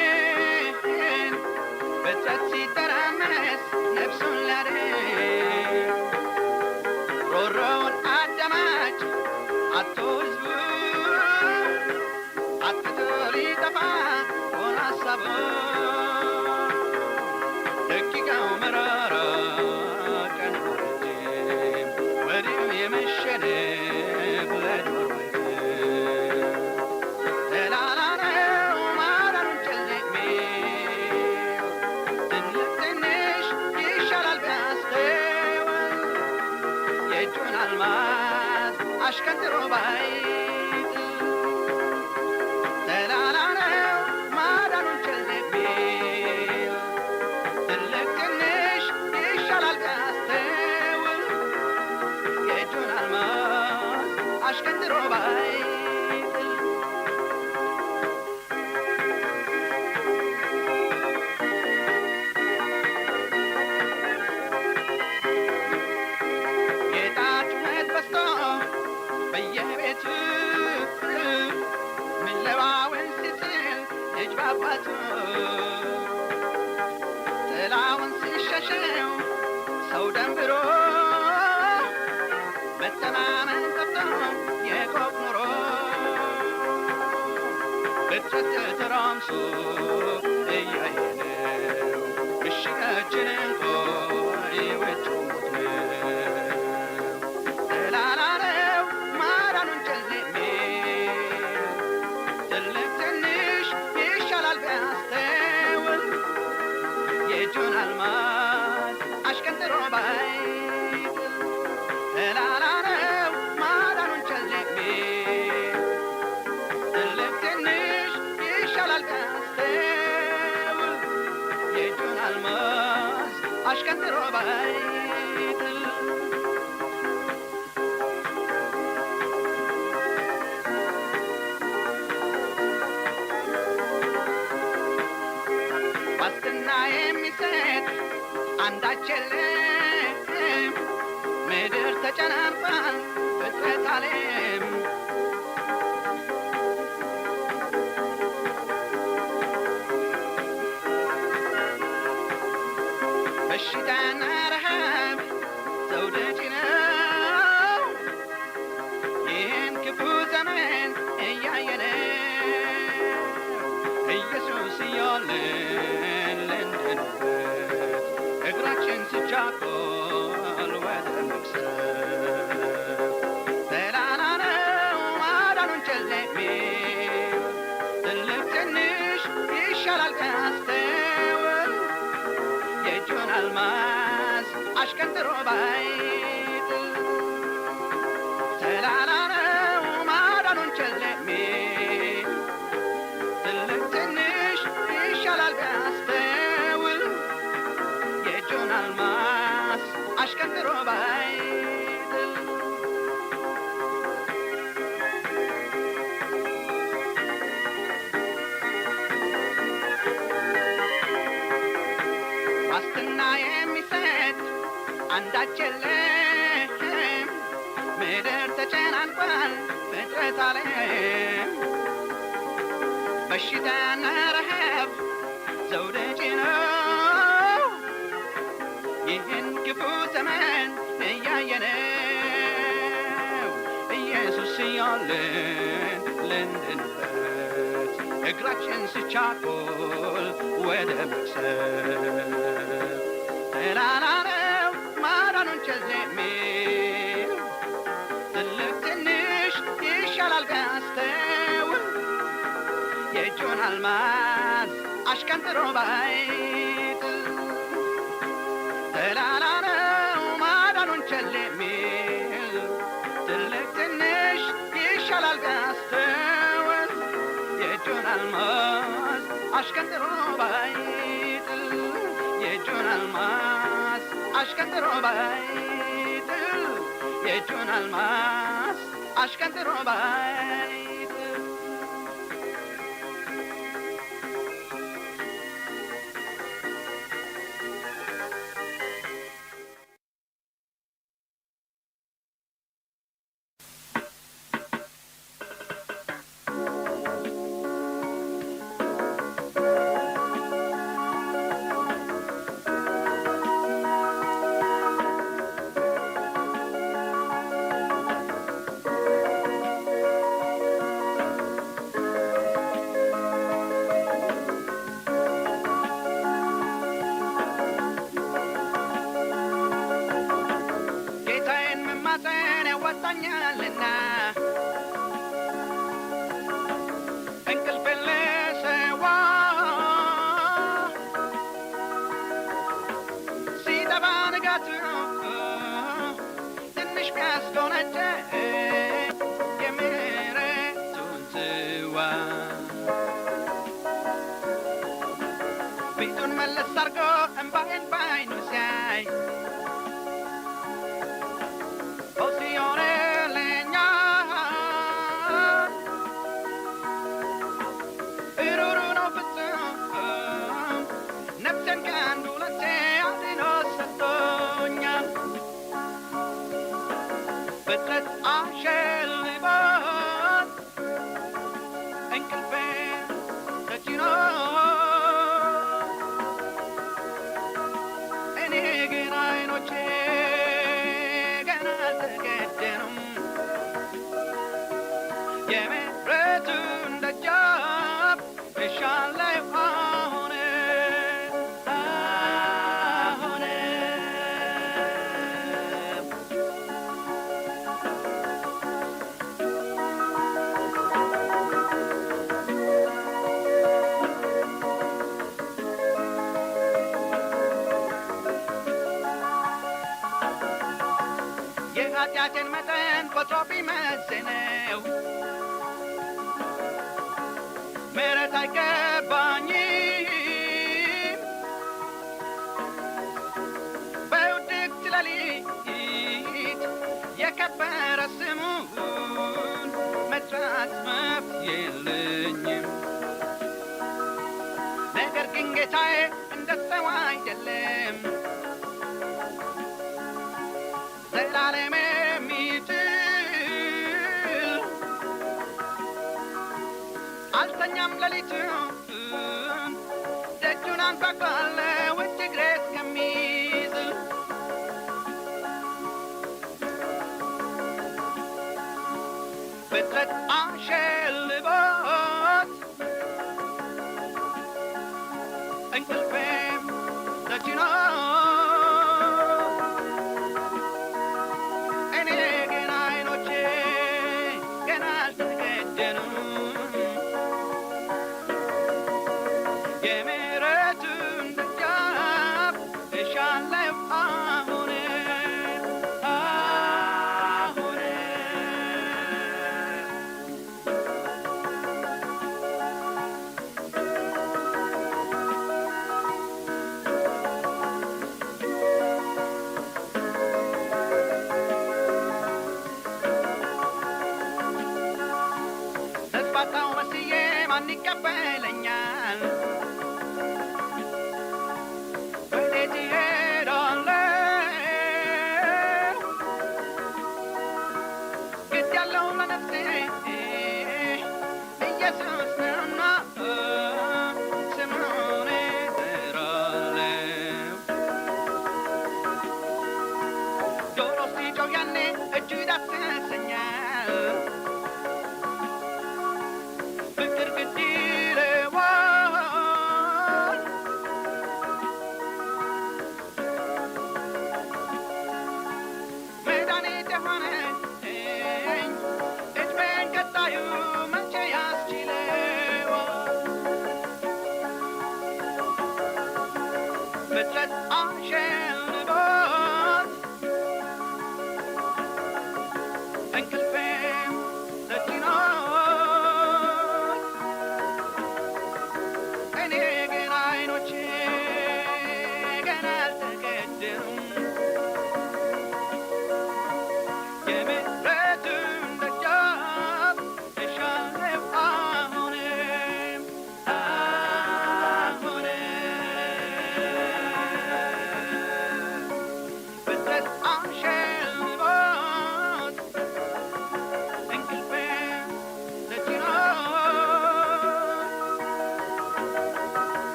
በሚያጫክን በጸት ሲተራመስ ነፍሱን ሊያድን ሮሮውን አዳማጭ አጥቶ ሕዝቡ አጥቶ ሊጠፋ ሆነ ሐሳቡ ደቂቃው መራራ ቀኑ ረጅም ወዲያው የመሸነፍ ለዶር አሽከንጥሮ ባይጥ ተላላ ነው ማዳኑን ቸል የሚል ትልቅ ትንሽ ይሻላል ቢያስተውል የእጁን አልማዝ አሽከንጥሮ ባይጥ በየቤቱ ምለዋውን ሲጥል ልጅ ባባቱ ጥላውን ሲሸሸው ሰው ደንብሮ መተማመን ጠፍቶ የቆቅ ኑሮ ብትት ተራምሶ እያየነው ምሽጋችን እንኳ ይወጭ ሞት ነው የእጁን አልማዝ አሽቀንጥሮ ባይጥ ተላላ ነው ማዳኑን ቸል የሚል ትልቅ ትንሽ ይሻላል ቢያስተውል የእጁን አልማዝ አሽቀንጥሮ ባይጥ ዋስትና የሚሰጥ አንዳች የለም ምድር ተጨናንቋል ፍጥረት ዓለም በሽታና ረሃብ ዘውደቂ ነው ይህን ክፉ ዘመን እያየነው ኢየሱስ እያለን ትልቅ ትንሽ ይሻላል ቢያስተውል የእጁን አልማዝ አሽቀንጥሮ ባይጥል ተላላ ነው ማዳኑን ቸል የሚል ትልቅ ትንሽ ይሻላል ቢያስተውል የእጁን አልማዝ አሽቀንጥሮ ባይጥል ዋስትና የሚሰጥ አንዳች የለም ምድር ተጨናንቋል ፍጥረት ዓለም በሽታና ረሃብ ዘውድ ጭነው ይህን ክፉ ዘመን እያየነው ኢየሱስ እያለን ልንድንበት እግራችን ስቻኮል ወደ መቅሰፍ ተላላ ነው ማዳኑን ቸል የሚል ትልቅ ትንሽ ይሻላል ቢያስተውል የእጁን አልማዝ አሽቀንጥሮ ባይጥል ተላላ ነው ማዳኑን ቸል የሚል ትልቅ ትንሽ ይሻላል ቢያስተውል የእጁን አልማዝ አሽቀንጥሮ ባይጥል የእጁን አልማዝ አሽቀንጥሮ ባይጥል የእጁን አልማዝ አሽቀንጥሮ ባይጥል ጌታዬን መማፀን ያዋጣኛልና እንቅልፌን ልሰዋ ሲጠባ ንጋቱ ትንሽ ቢያስጎነጨኝ የምሕረቱን ጽዋ ፊቱን መለስ አርጎ እምባዬን ባይኑ ሲያይ ፈውስ ይሆንልኛል እሩሩ ነው ፍጹም ነፍሴን ከአንዱ ለቴ አድኖ ሰጥቶኛል ፍጥረት አሸልቦት እንቅልፌን ተጭኖ እኔ ግን አይኖቼ ገና አልተገደኑም የምሕረቱን ደጃፍ እሻለሁ አሁን የኃጢአቴን መጠን ቆጥሮ ቢመዝነው ምሕረት አይገባኝም በውድቅት ሌሊት የከበረ ስሙን መጥራት መብት የለኝም ነገር ግን ጌታዬ እንደ ሰው አይደለም ዘላለም የሚጥል አልተኛም ሌሊቱን ደጁን አንኳኳለሁ እግሬ እስከሚዝል ፍጥረት አሸልቦት እንቅልፌም ተጭኖ እኔ ግን አይኖቼ ገና አልተገደኑም የምሕረቱን ደጃፍ እሻለሁ አሁን አሁን ተስፋታው መስዬ ማን ይቀበለኛል? ወዴት እሄዳለሁ? ግድ ያለው ለነፍሴ ኢየሱስ ነውና ስሙን እጠራለሁ። ዶሮ ሲጮህ ያኔ እጁ ይዳስሰኛል። ፍቅር ግድ ይለዋል። መድኃኒት የሆነኝ ዕድሜን ቀጣዩ መቼ ያስችለዋል? ፍጥረት